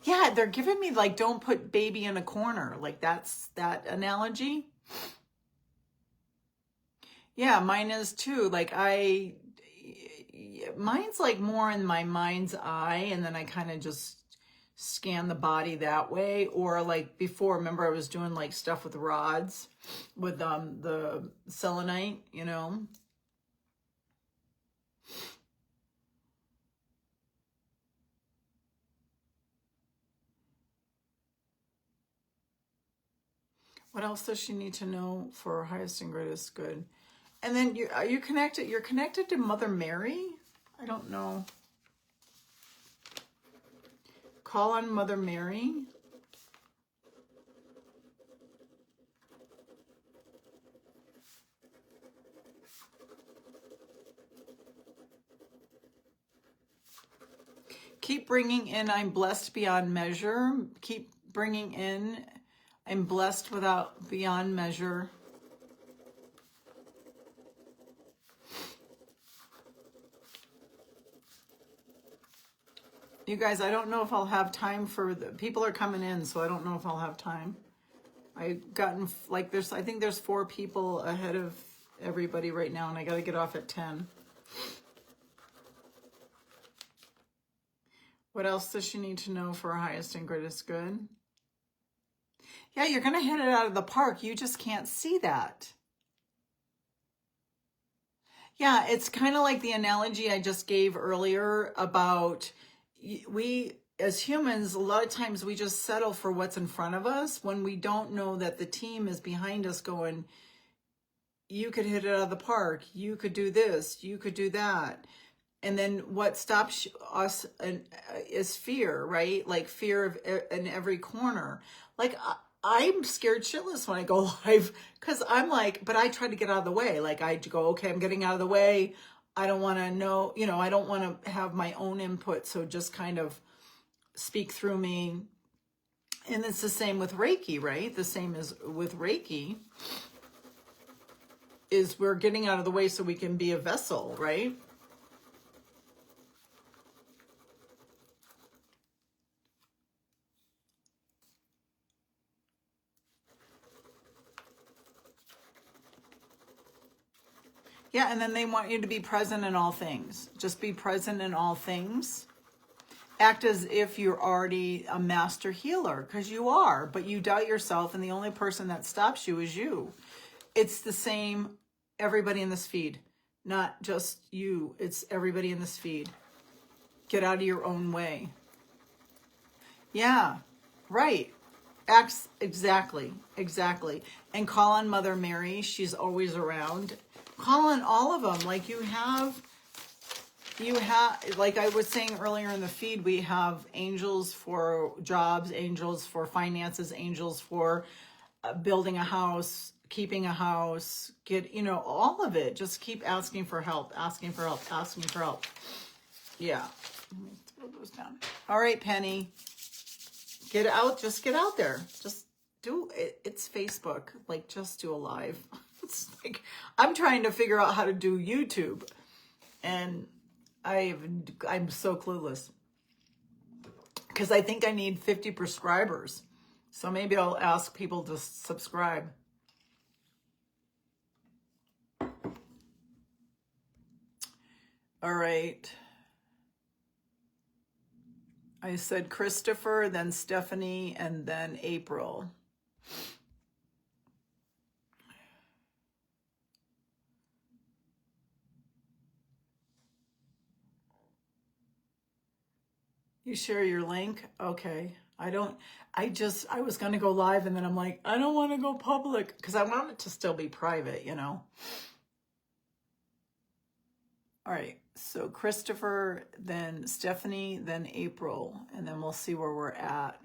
Yeah, they're giving me like, don't put baby in a corner. Like that's that analogy. Yeah, mine is too. Like mine's like more in my mind's eye, and then I kind of just scan the body that way. Or like before, remember I was doing like stuff with rods with the selenite, What else does she need to know for her highest and greatest good? And then are you connected? You're connected to Mother Mary? I don't know. Call on Mother Mary. Keep bringing in, I'm blessed beyond measure. Keep bringing in, I'm blessed beyond measure. You guys, I don't know if I'll have time for people are coming in, so I don't know if I'll have time. I've gotten like I think there's 4 people ahead of everybody right now, and I got to get off at 10. What else does she need to know for her highest and greatest good? Yeah, you're going to hit it out of the park. You just can't see that. Yeah, it's kind of like the analogy I just gave earlier about we as humans, a lot of times we just settle for what's in front of us when we don't know that the team is behind us going, you could hit it out of the park. You could do this. You could do that. And then what stops us is fear, right? Like fear of in every corner. Like I'm scared shitless when I go live because I'm like, but I try to get out of the way. Like I go, okay, I'm getting out of the way. I don't want to know, I don't want to have my own input. So just kind of speak through me. And it's the same with Reiki, right? The same as with Reiki is we're getting out of the way so we can be a vessel, right? Yeah, and then they want you to be present in all things. Just be present in all things. Act as if you're already a master healer, because you are, but you doubt yourself, and the only person that stops you is you. It's the same, everybody in this feed, not just you. It's everybody in this feed. Get out of your own way. Yeah, right. Acts exactly. And call on Mother Mary. She's always around. Call on all of them. Like you have, like I was saying earlier in the feed, we have angels for jobs, angels for finances, angels for building a house, keeping a house, all of it. Just keep asking for help, asking for help, asking for help. Yeah. Let me throw those down. All right, Penny. Get out, just get out there. Just do it. It's Facebook. Like, just do a live. It's like, I'm trying to figure out how to do YouTube. And I'm so clueless. Because I think I need 50 prescribers. So maybe I'll ask people to subscribe. All right. I said Christopher, then Stephanie, and then April. You share your link? Okay. I was going to go live and then I'm like, I don't want to go public because I want it to still be private, you know? All right. So Christopher, then Stephanie, then April, and then we'll see where we're at.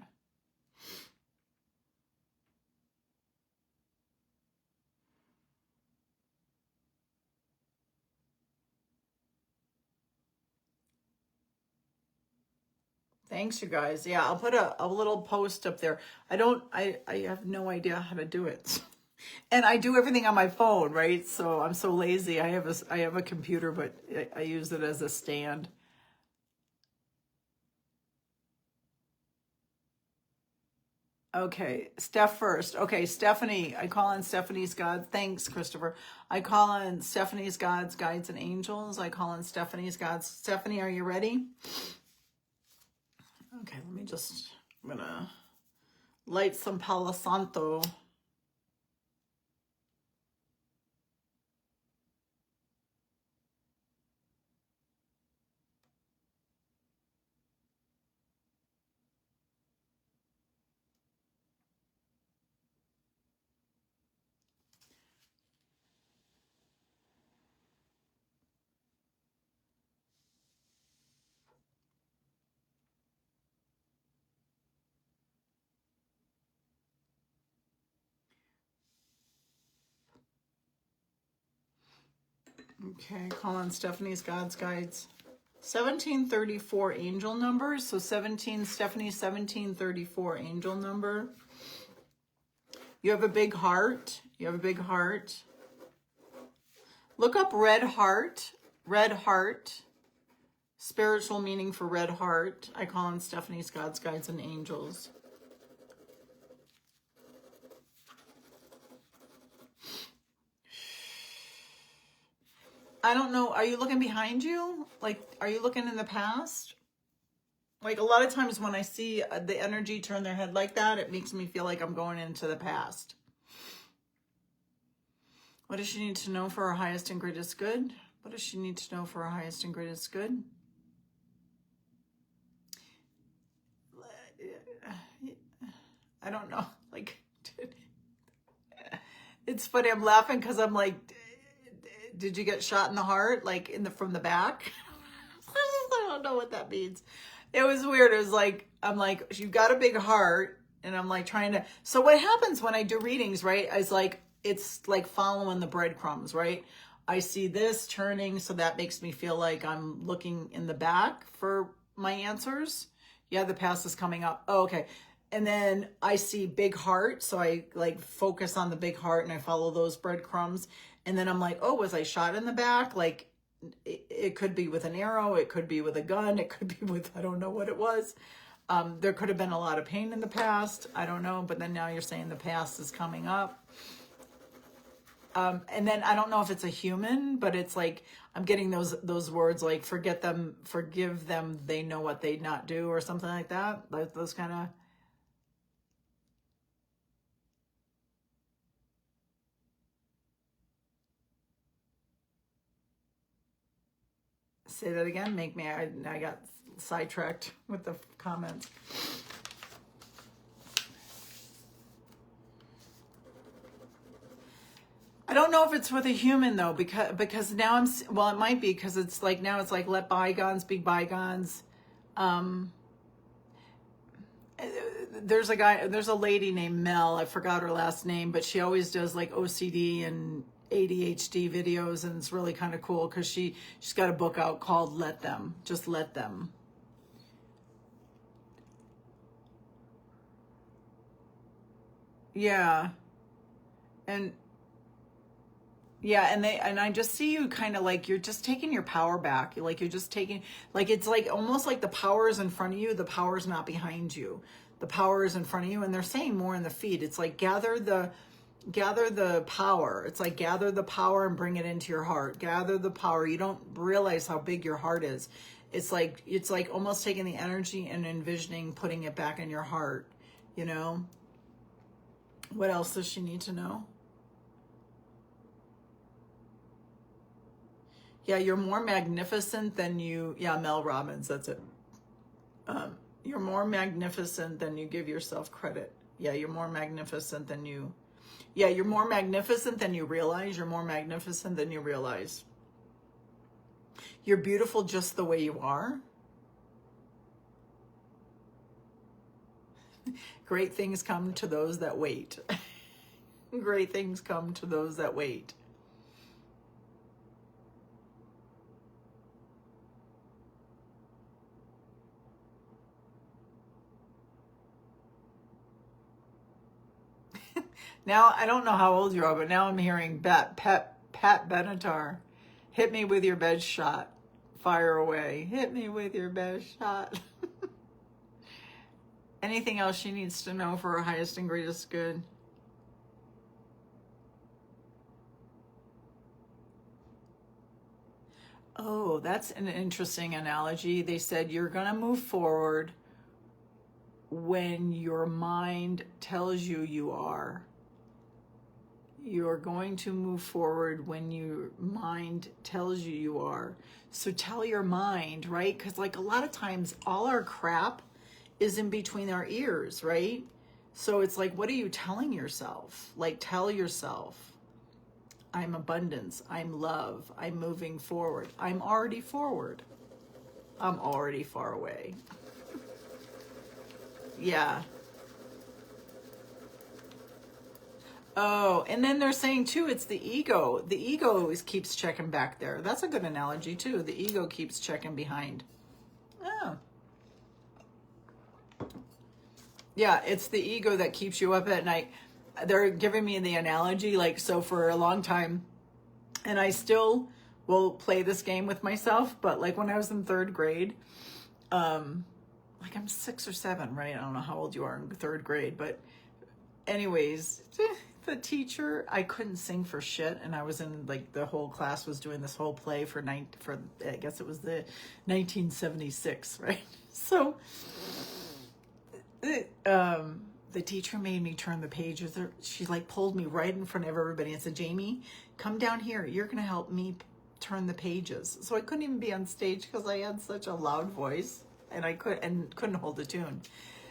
Thanks, you guys. Yeah, I'll put a little post up there. I have no idea how to do it. And I do everything on my phone, right? So I'm so lazy. I have a computer, but I use it as a stand. Okay, Steph first. Okay, Stephanie. I call on Stephanie's God. Thanks, Christopher. I call on Stephanie's gods, guides, and angels. I call on Stephanie's gods. Stephanie, are you ready? Okay, I'm gonna light some Palo Santo. Okay, call on Stephanie's gods, guides. 1734 angel numbers. So 17, Stephanie, 1734 angel number. You have a big heart. You have a big heart. Look up red heart. Red heart. Spiritual meaning for red heart. I call on Stephanie's gods, guides, and angels. I don't know. Are you looking behind you? Like, are you looking in the past? Like, a lot of times when I see the energy turn their head like that, it makes me feel like I'm going into the past. What does she need to know for her highest and greatest good? What does she need to know for her highest and greatest good? I don't know. Like, it's funny. I'm laughing because I'm like, did you get shot in the heart? Like from the back? I don't know what that means. It was weird. It was like, I'm like, you've got a big heart. And I'm like trying to, so what happens when I do readings, right? It's like following the breadcrumbs, right? I see this turning. So that makes me feel like I'm looking in the back for my answers. Yeah, the past is coming up. Oh, okay. And then I see big heart. So I like focus on the big heart and I follow those breadcrumbs. And then I'm like, oh, was I shot in the back? Like it could be with an arrow. It could be with a gun. It could be with, I don't know what it was. There could have been a lot of pain in the past. I don't know. But then now you're saying the past is coming up. And then I don't know if it's a human, but it's like, I'm getting those words like, forget them, forgive them. They know what they not do or something like that. Like those kind of. Say that again. I got sidetracked with the comments. I don't know if it's with a human though, because now well, it might be because it's like, now it's like, let bygones be bygones. There's a lady named Mel. I forgot her last name, but she always does like OCD and ADHD videos, and it's really kind of cool because she's got a book out called Let Them, just Let Them. Yeah. And yeah, and I just see you kind of like you're just taking your power back. You're just taking, like, it's like almost like the power is in front of you, the power is not behind you. The power is in front of you, and they're saying more in the feed. It's like gather the power. It's like gather the power and bring it into your heart. Gather the power. You don't realize how big your heart is. It's like almost taking the energy and envisioning putting it back in your heart, you know? What else does she need to know? Yeah, you're more magnificent than you. Yeah, Mel Robbins, that's it. You're more magnificent than you give yourself credit. Yeah, you're more magnificent than you... Yeah, you're more magnificent than you realize. You're more magnificent than you realize. You're beautiful just the way you are. Great things come to those that wait. Great things come to those that wait. Now, I don't know how old you are, but now I'm hearing Pat Benatar. Hit me with your best shot. Fire away. Hit me with your best shot. Anything else she needs to know for her highest and greatest good? Oh, that's an interesting analogy. They said you're going to move forward when your mind tells you you are. You're going to move forward when your mind tells you you are. So tell your mind, right? Because like a lot of times all our crap is in between our ears, right? So it's like, what are you telling yourself? Like, tell yourself, I'm abundance, I'm love, I'm moving forward. I'm already forward. I'm already far away. Yeah. Oh, and then they're saying too, it's the ego. The ego always keeps checking back there. That's a good analogy too. The ego keeps checking behind. Oh. Yeah, it's the ego that keeps you up at night. They're giving me the analogy, like, so for a long time, and I still will play this game with myself, but like when I was in third grade, like I'm 6 or 7, right? I don't know how old you are in third grade, but anyways, the teacher, I couldn't sing for shit, and I was in, like, the whole class was doing this whole play for I guess it was the 1976, right? So the teacher made me turn the pages. She like pulled me right in front of everybody and said, Jamie, come down here. You're going to help me turn the pages. So I couldn't even be on stage because I had such a loud voice and couldn't hold a tune.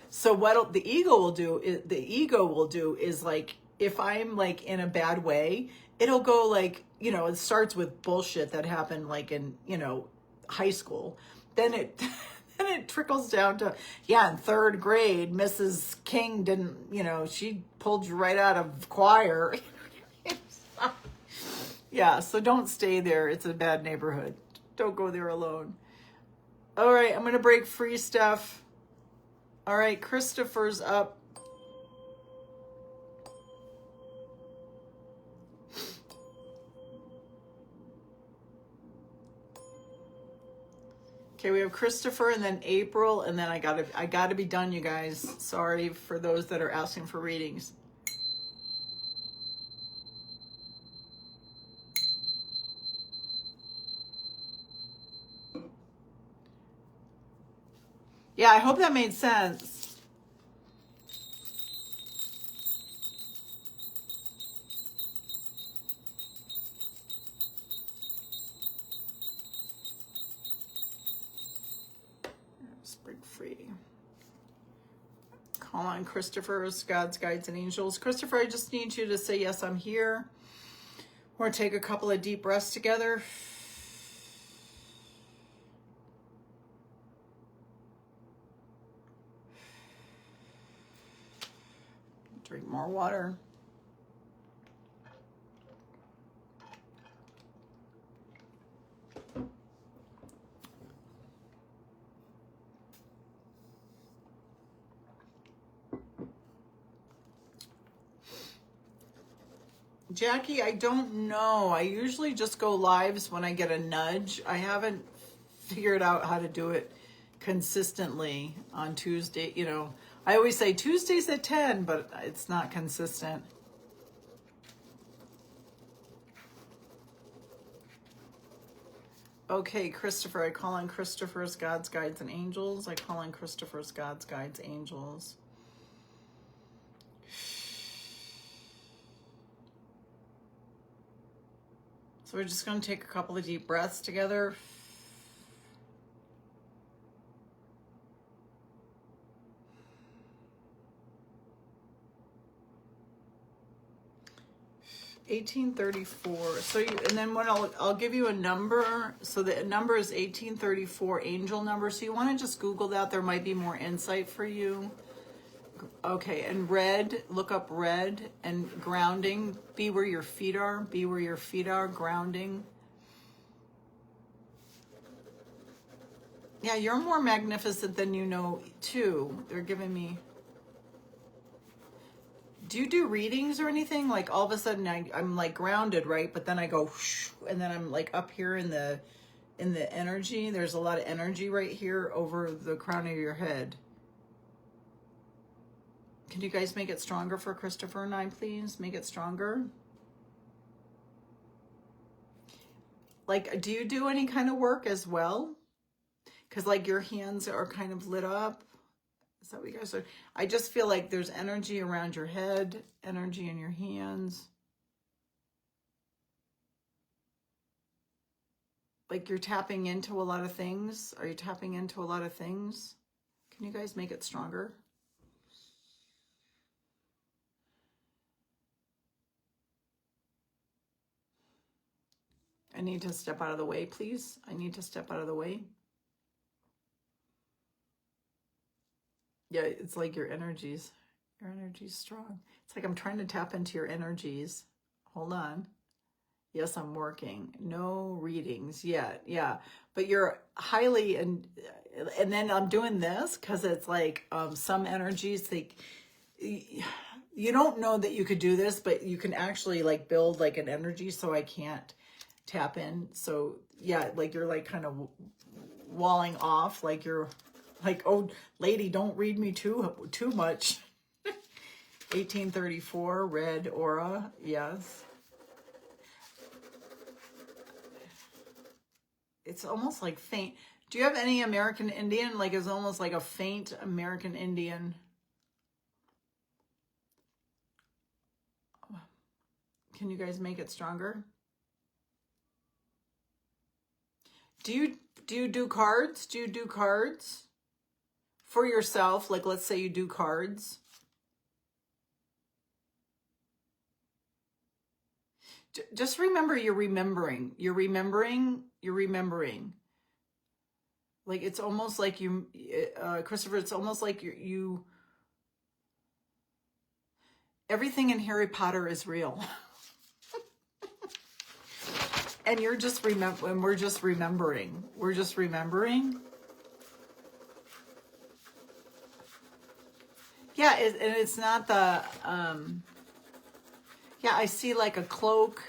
So what the ego will do is like, if I'm like in a bad way, it'll go like, it starts with bullshit that happened like in, high school. Then it trickles down to, in third grade, Mrs. King didn't, she pulled you right out of choir. Yeah, so don't stay there. It's a bad neighborhood. Don't go there alone. All right, I'm going to break free, Steph. All right, Christopher's up. Okay, we have Christopher and then April, and then I gotta be done, you guys. Sorry for those that are asking for readings. Yeah, I hope that made sense. Let's break free. Call on Christopher's God's guides and angels. Christopher, I just need you to say, yes, I'm here. Or take a couple of deep breaths together. Drink more water. Jackie, I don't know. I usually just go lives when I get a nudge. I haven't figured out how to do it consistently on Tuesday. I always say Tuesdays at 10, but it's not consistent. Okay, Christopher, I call on Christopher's God's guides and angels. I call on Christopher's God's guides, angels. So we're just going to take a couple of deep breaths together. 1834. So you, and then what I'll give you a number. So the number is 1834, angel number. So you want to just Google that. There might be more insight for you. Okay, and red, look up red, and grounding. Be where your feet are. Be where your feet are, grounding. Yeah, you're more magnificent than you know, too. They're giving me... Do you do readings or anything? Like all of a sudden I'm like grounded, right? But then I go whoosh, and then I'm like up here in the energy. There's a lot of energy right here over the crown of your head. Can you guys make it stronger for Christopher and I, please? Make it stronger. Like, do you do any kind of work as well? Because like your hands are kind of lit up. Is that what you guys are? I just feel like there's energy around your head, energy in your hands. Like you're tapping into a lot of things. Are you tapping into a lot of things? Can you guys make it stronger? I need to step out of the way, please. I need to step out of the way. Yeah, it's like your energy's strong. It's like I'm trying to tap into your energies. Hold on. Yes, I'm working. No readings yet. Yeah, but you're highly, and then I'm doing this because it's like some energies, you don't know that you could do this, but you can actually like build like an energy, so I can't tap in. So yeah, like you're like kind of walling off, like you're like, oh, lady, don't read me too much. 1834, red aura, yes. It's almost like faint. Do you have any American Indian? Like it's almost like a faint American Indian. Can you guys make it stronger? Do you do cards? Do you do cards? For yourself, like let's say you do cards. Just remember you're remembering. You're remembering. You're remembering. Like it's almost like you, Christopher, it's almost like you everything in Harry Potter is real. And you're just and we're just remembering. We're just remembering. Yeah, and it's not the, yeah, I see like a cloak.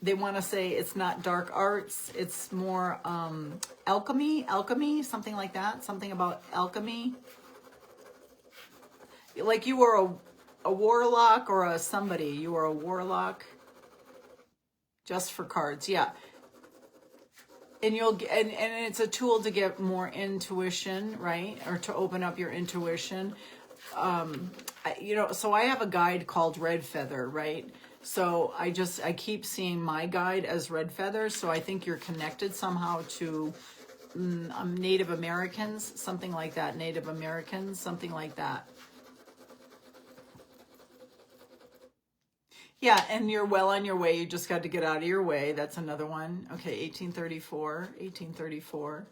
They want to say it's not dark arts. It's more alchemy, something like that. Something about alchemy. Like you were a warlock or a somebody. You were a warlock. Just for cards, yeah. And you'll and it's a tool to get more intuition, right? Or to open up your intuition. So I have a guide called Red Feather, right? So I keep seeing my guide as Red Feather. So I think you're connected somehow to Native Americans, something like that. Native Americans, something like that. Yeah, and you're well on your way. You just got to get out of your way. That's another one. Okay, 1834. 1834.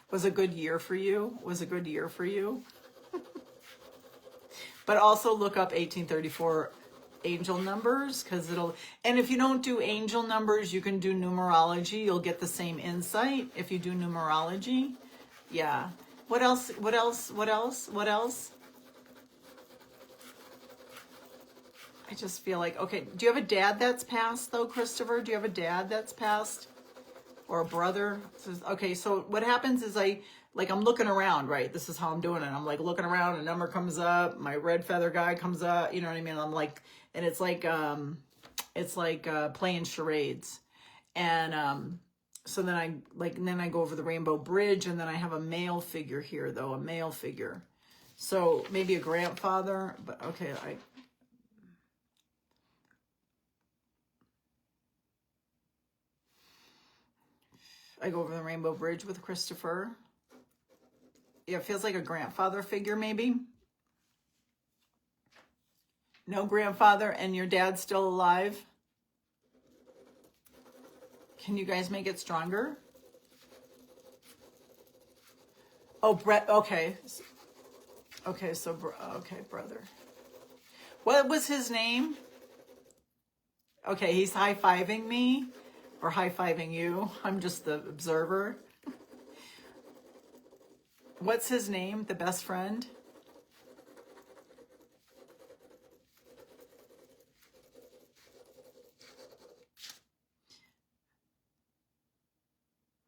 Was a good year for you. Was a good year for you. But also look up 1834 angel numbers, because and if you don't do angel numbers, you can do numerology. You'll get the same insight if you do numerology. Yeah. What else? What else? What else? What else? I just feel like, okay, do you have a dad that's passed though, Christopher? Do you have a dad that's passed? Or a brother? Okay, so what happens is I'm looking around, right? This is how I'm doing it. I'm like looking around, a number comes up, my red feather guy comes up, you know what I mean? I'm like, and it's like playing charades. And so then I go over the rainbow bridge, and then I have a male figure here though, a male figure. So maybe a grandfather, but okay, I go over the rainbow bridge with Christopher. Yeah, it feels like a grandfather figure, maybe. No grandfather, and your dad's still alive. Can you guys make it stronger? Oh, Brett. Okay. Okay, so, okay, brother. What was his name? Okay, he's high-fiving me or high-fiving you. I'm just the observer. What's his name, the best friend?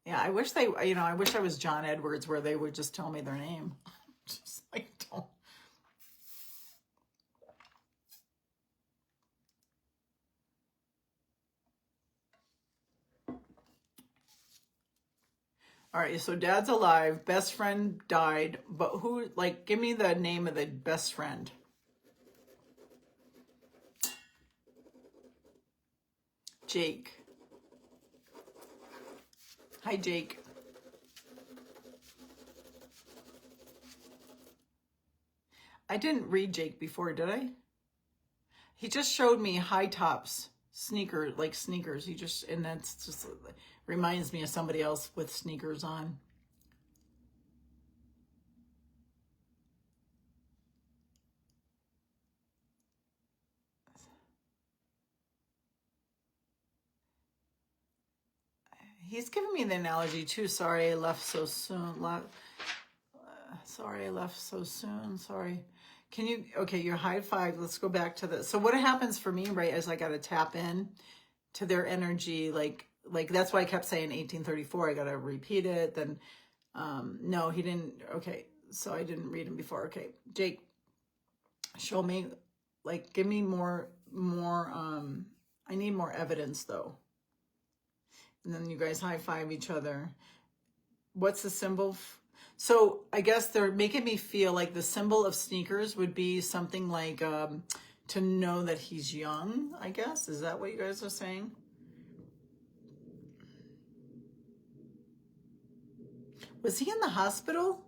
Yeah, I wish they, I wish I was John Edwards where they would just tell me their name. Just like, don't. All right, so dad's alive, best friend died, but who, like, give me the name of the best friend. Jake. Hi, Jake. I didn't read Jake before, did I? He just showed me high tops, sneakers. He just, and that's just reminds me of somebody else with sneakers on. He's giving me the analogy too. Sorry I left so soon. Sorry I left so soon. Sorry. Can you, okay, you're high five. Let's go back to this. So what happens for me, right, is I got to tap in to their energy. Like that's why I kept saying 1834. I got to repeat it. Then, no, he didn't. Okay. So I didn't read him before. Okay. Jake, show me, like, give me more, I need more evidence though. And then you guys high five each other. What's the symbol? So I guess they're making me feel like the symbol of sneakers would be something like to know that he's young, I guess. Is that what you guys are saying? Was he in the hospital?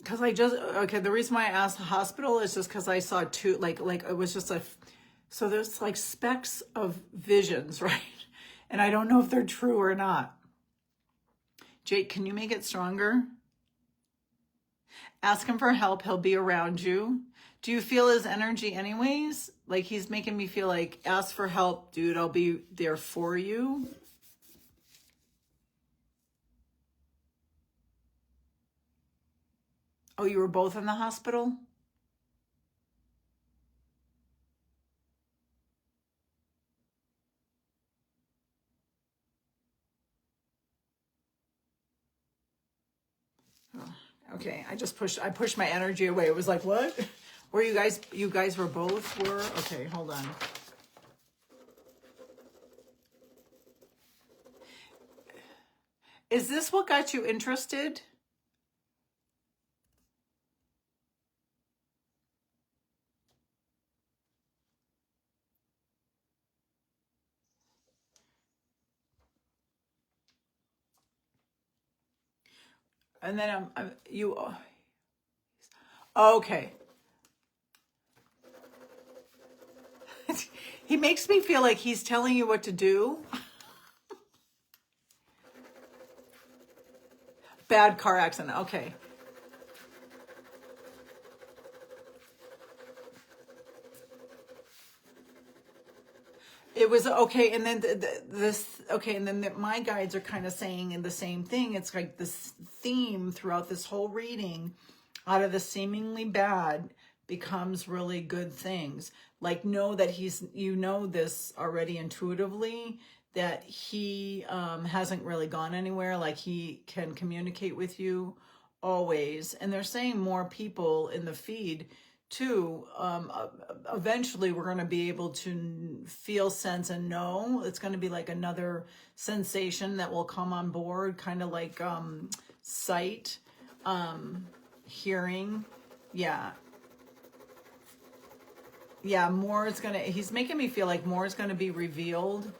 Because the reason why I asked the hospital is just because I saw two, like it was just so there's like specks of visions, right? And I don't know if they're true or not. Jake, can you make it stronger? Ask him for help. He'll be around you. Do you feel his energy anyways? Like he's making me feel like, ask for help, dude. I'll be there for you. Oh, you were both in the hospital? Oh, okay, I pushed my energy away. It was like, what? Were you guys were both were? Okay, hold on. Is this what got you interested? And then okay. He makes me feel like he's telling you what to do. Bad car accident. Okay. It was okay, and then my guides are kind of saying in the same thing. It's like this theme throughout this whole reading, out of the seemingly bad becomes really good things. Like know that you know this already intuitively, that he hasn't really gone anywhere. Like he can communicate with you always. And they're saying more people in the feed too. Eventually we're going to be able to feel, sense, and know. It's going to be like another sensation that will come on board, kind of like sight, hearing. Yeah. Yeah, more is gonna, he's making me feel like more is gonna be revealed.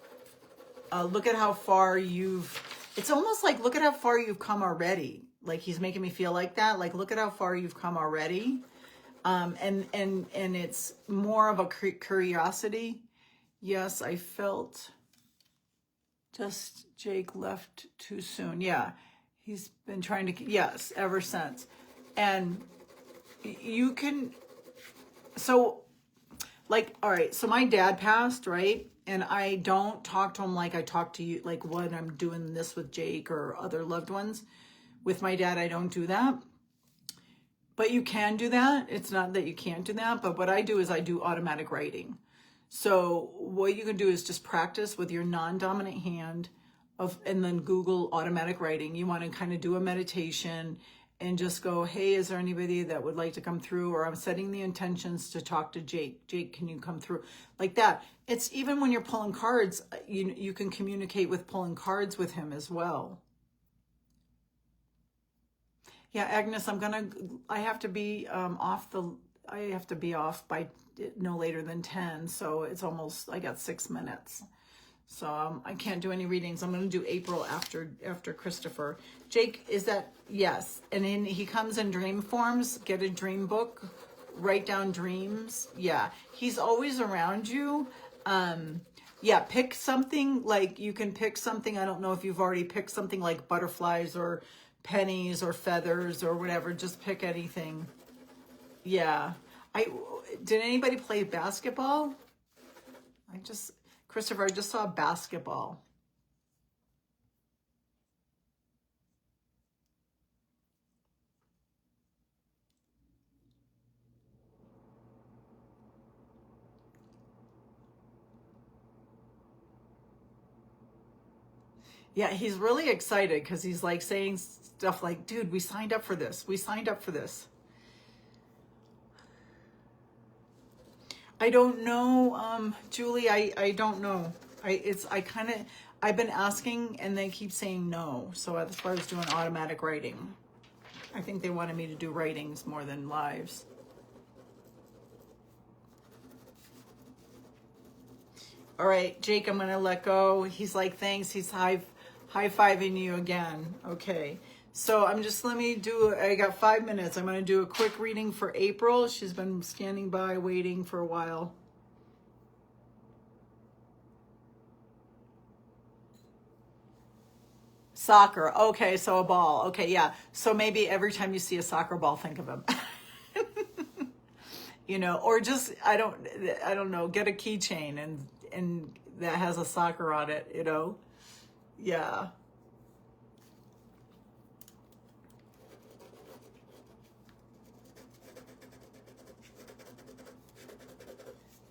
Look at how far it's almost like, look at how far you've come already. Like he's making me feel like that. Like, look at how far you've come already. And it's more of a curiosity. Yes, I felt just Jake left too soon. Yeah, he's been trying to, yes, ever since. And you can, so like, all right, so my dad passed, right? And I don't talk to him like I talk to you, like when I'm doing this with Jake or other loved ones. With my dad, I don't do that. But you can do that. It's not that you can't do that. But what I do is I do automatic writing. So what you can do is just practice with your non-dominant hand and then Google automatic writing. You want to kind of do a meditation and just go, hey, is there anybody that would like to come through? Or I'm setting the intentions to talk to Jake. Jake, can you come through? Like that. It's even when you're pulling cards, you can communicate with pulling cards with him as well. Yeah, Agnes, I have to be I have to be off by no later than 10. So it's almost, I got 6 minutes. So I can't do any readings. I'm going to do April after Christopher. Jake, is that, yes. And then he comes in dream forms. Get a dream book, write down dreams. Yeah, he's always around you. Yeah, pick something, like you can pick something. I don't know if you've already picked something like butterflies or pennies or feathers or whatever. Just pick anything. Yeah. Did anybody play basketball? Christopher, I just saw basketball. Yeah, he's really excited because he's like saying stuff like, dude, we signed up for this. We signed up for this. I don't know, Julie, I don't know. I've been asking and they keep saying no. So that's why I was doing automatic writing. I think they wanted me to do writings more than lives. All right, Jake, I'm going to let go. He's like, thanks. He's high-fiving you again. Okay. So I got 5 minutes. I'm going to do a quick reading for April. She's been standing by waiting for a while. Soccer. Okay, so a ball. Okay, yeah. So maybe every time you see a soccer ball, think of him. Or just, I don't know, get a keychain and that has a soccer on it, Yeah.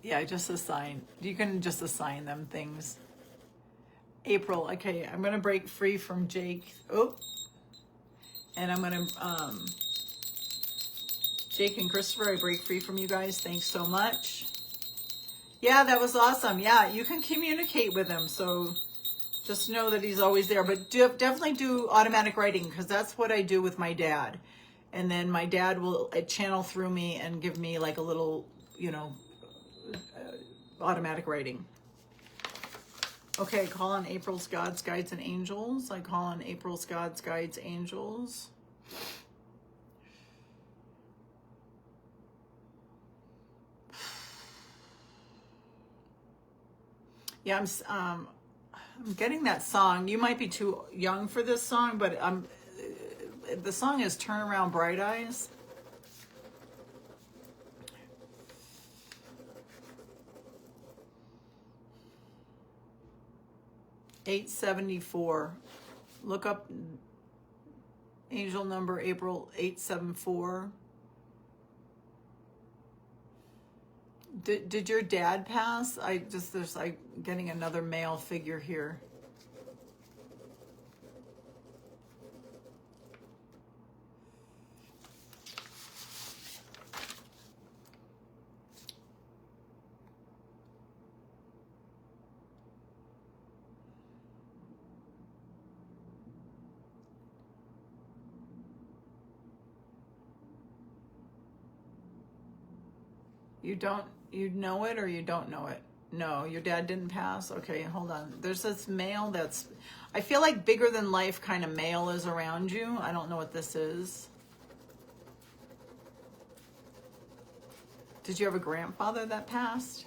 Yeah, you can just assign them things. April, okay, I'm going to break free from Jake. Oh, and I'm going to, Jake and Christopher, I break free from you guys. Thanks so much. Yeah, that was awesome. Yeah, you can communicate with him. So just know that he's always there. But definitely do automatic writing because that's what I do with my dad. And then my dad will channel through me and give me like a little, automatic writing. Okay, call on April's gods, guides, and angels. I call on April's gods, guides, angels. Yeah, I'm getting that song. You might be too young for this song, but the song is Turn Around Bright Eyes. $874. Look up angel number April 874. Did your dad pass? There's like getting another male figure here. You don't You know it or you don't know it? No, your dad didn't pass? Okay, hold on. There's this male that's, I feel like bigger than life kind of male is around you. I don't know what this is. Did you have a grandfather that passed?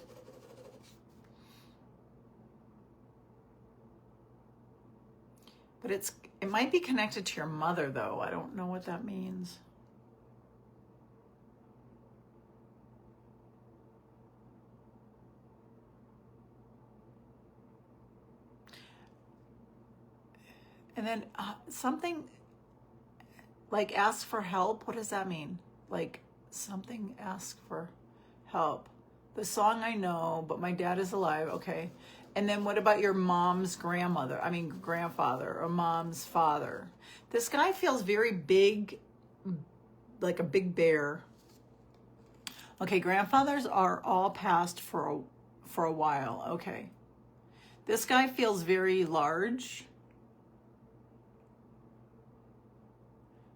But it might be connected to your mother, though. I don't know what that means. And then something like ask for help. What does that mean? Like something ask for help. The song I know, but my dad is alive. Okay. And then what about your mom's grandfather or mom's father? This guy feels very big, like a big bear. Okay, grandfathers are all passed for a while. Okay. This guy feels very large.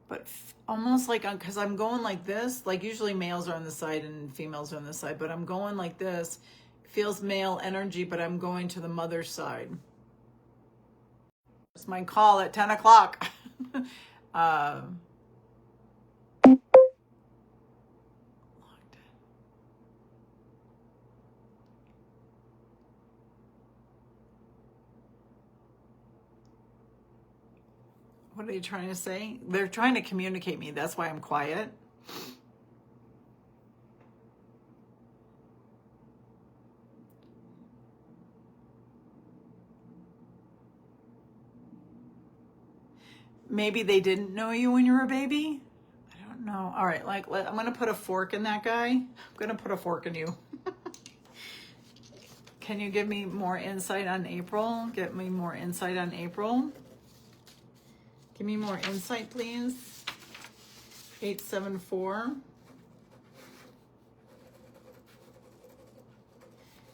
But almost like, because I'm going like this, like usually males are on the side and females are on the side, but I'm going like this. Feels male energy, but I'm going to the mother's side. It's my call at 10 o'clock. What are they trying to say? They're trying to communicate me. That's why I'm quiet. Maybe they didn't know you when you were a baby. I don't know. All right, I'm going to put a fork in that guy. I'm going to put a fork in you. Can you give me more insight on April? Get me more insight on April. Give me more insight, please. 874.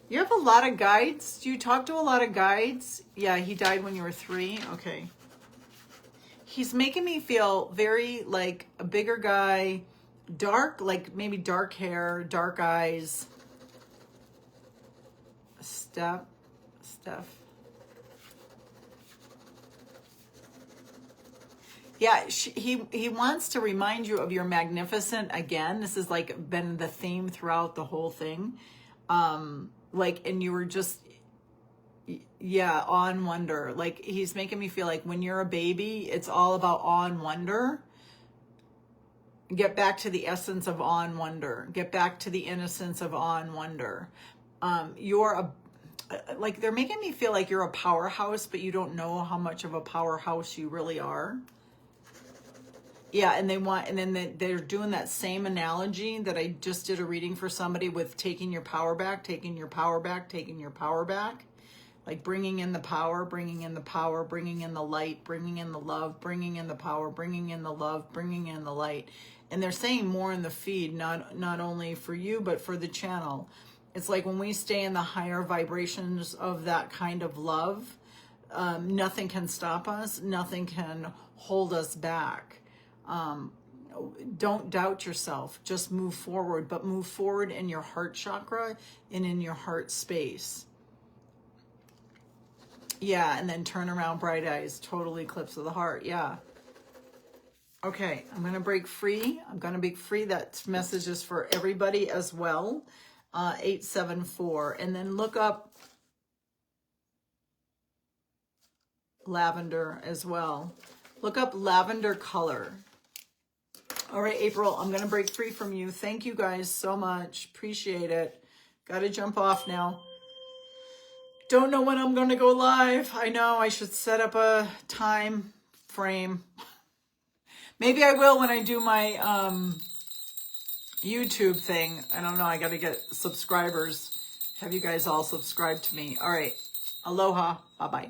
You have a lot of guides. Do you talk to a lot of guides? Yeah, he died when you were 3. Okay. He's making me feel very like a bigger guy, dark, like maybe dark hair, dark eyes. Steph. Yeah, he wants to remind you of your magnificent again. This has like been the theme throughout the whole thing. And you were just, yeah, awe and wonder. Like he's making me feel like when you're a baby, it's all about awe and wonder. Get back to the essence of awe and wonder. Get back to the innocence of awe and wonder. They're making me feel like you're a powerhouse, but you don't know how much of a powerhouse you really are. Yeah, and they're doing that same analogy that I just did a reading for somebody with taking your power back, taking your power back, taking your power back. Like bringing in the power, bringing in the power, bringing in the light, bringing in the love, bringing in the power, bringing in the love, bringing in the light. And they're saying more in the feed, not only for you, but for the channel. It's like when we stay in the higher vibrations of that kind of love, nothing can stop us. Nothing can hold us back. Don't doubt yourself. Just move forward, but move forward in your heart chakra and in your heart space. Yeah, and then turn around, bright eyes, total eclipse of the heart. Yeah. Okay, I'm going to break free. I'm going to break free. That message is for everybody as well. 874. And then look up lavender as well. Look up lavender color. All right, April, I'm going to break free from you. Thank you guys so much. Appreciate it. Got to jump off now. Don't know when I'm going to go live. I know I should set up a time frame. Maybe I will when I do my YouTube thing. I don't know. I got to get subscribers. Have you guys all subscribed to me. All right. Aloha. Bye-bye.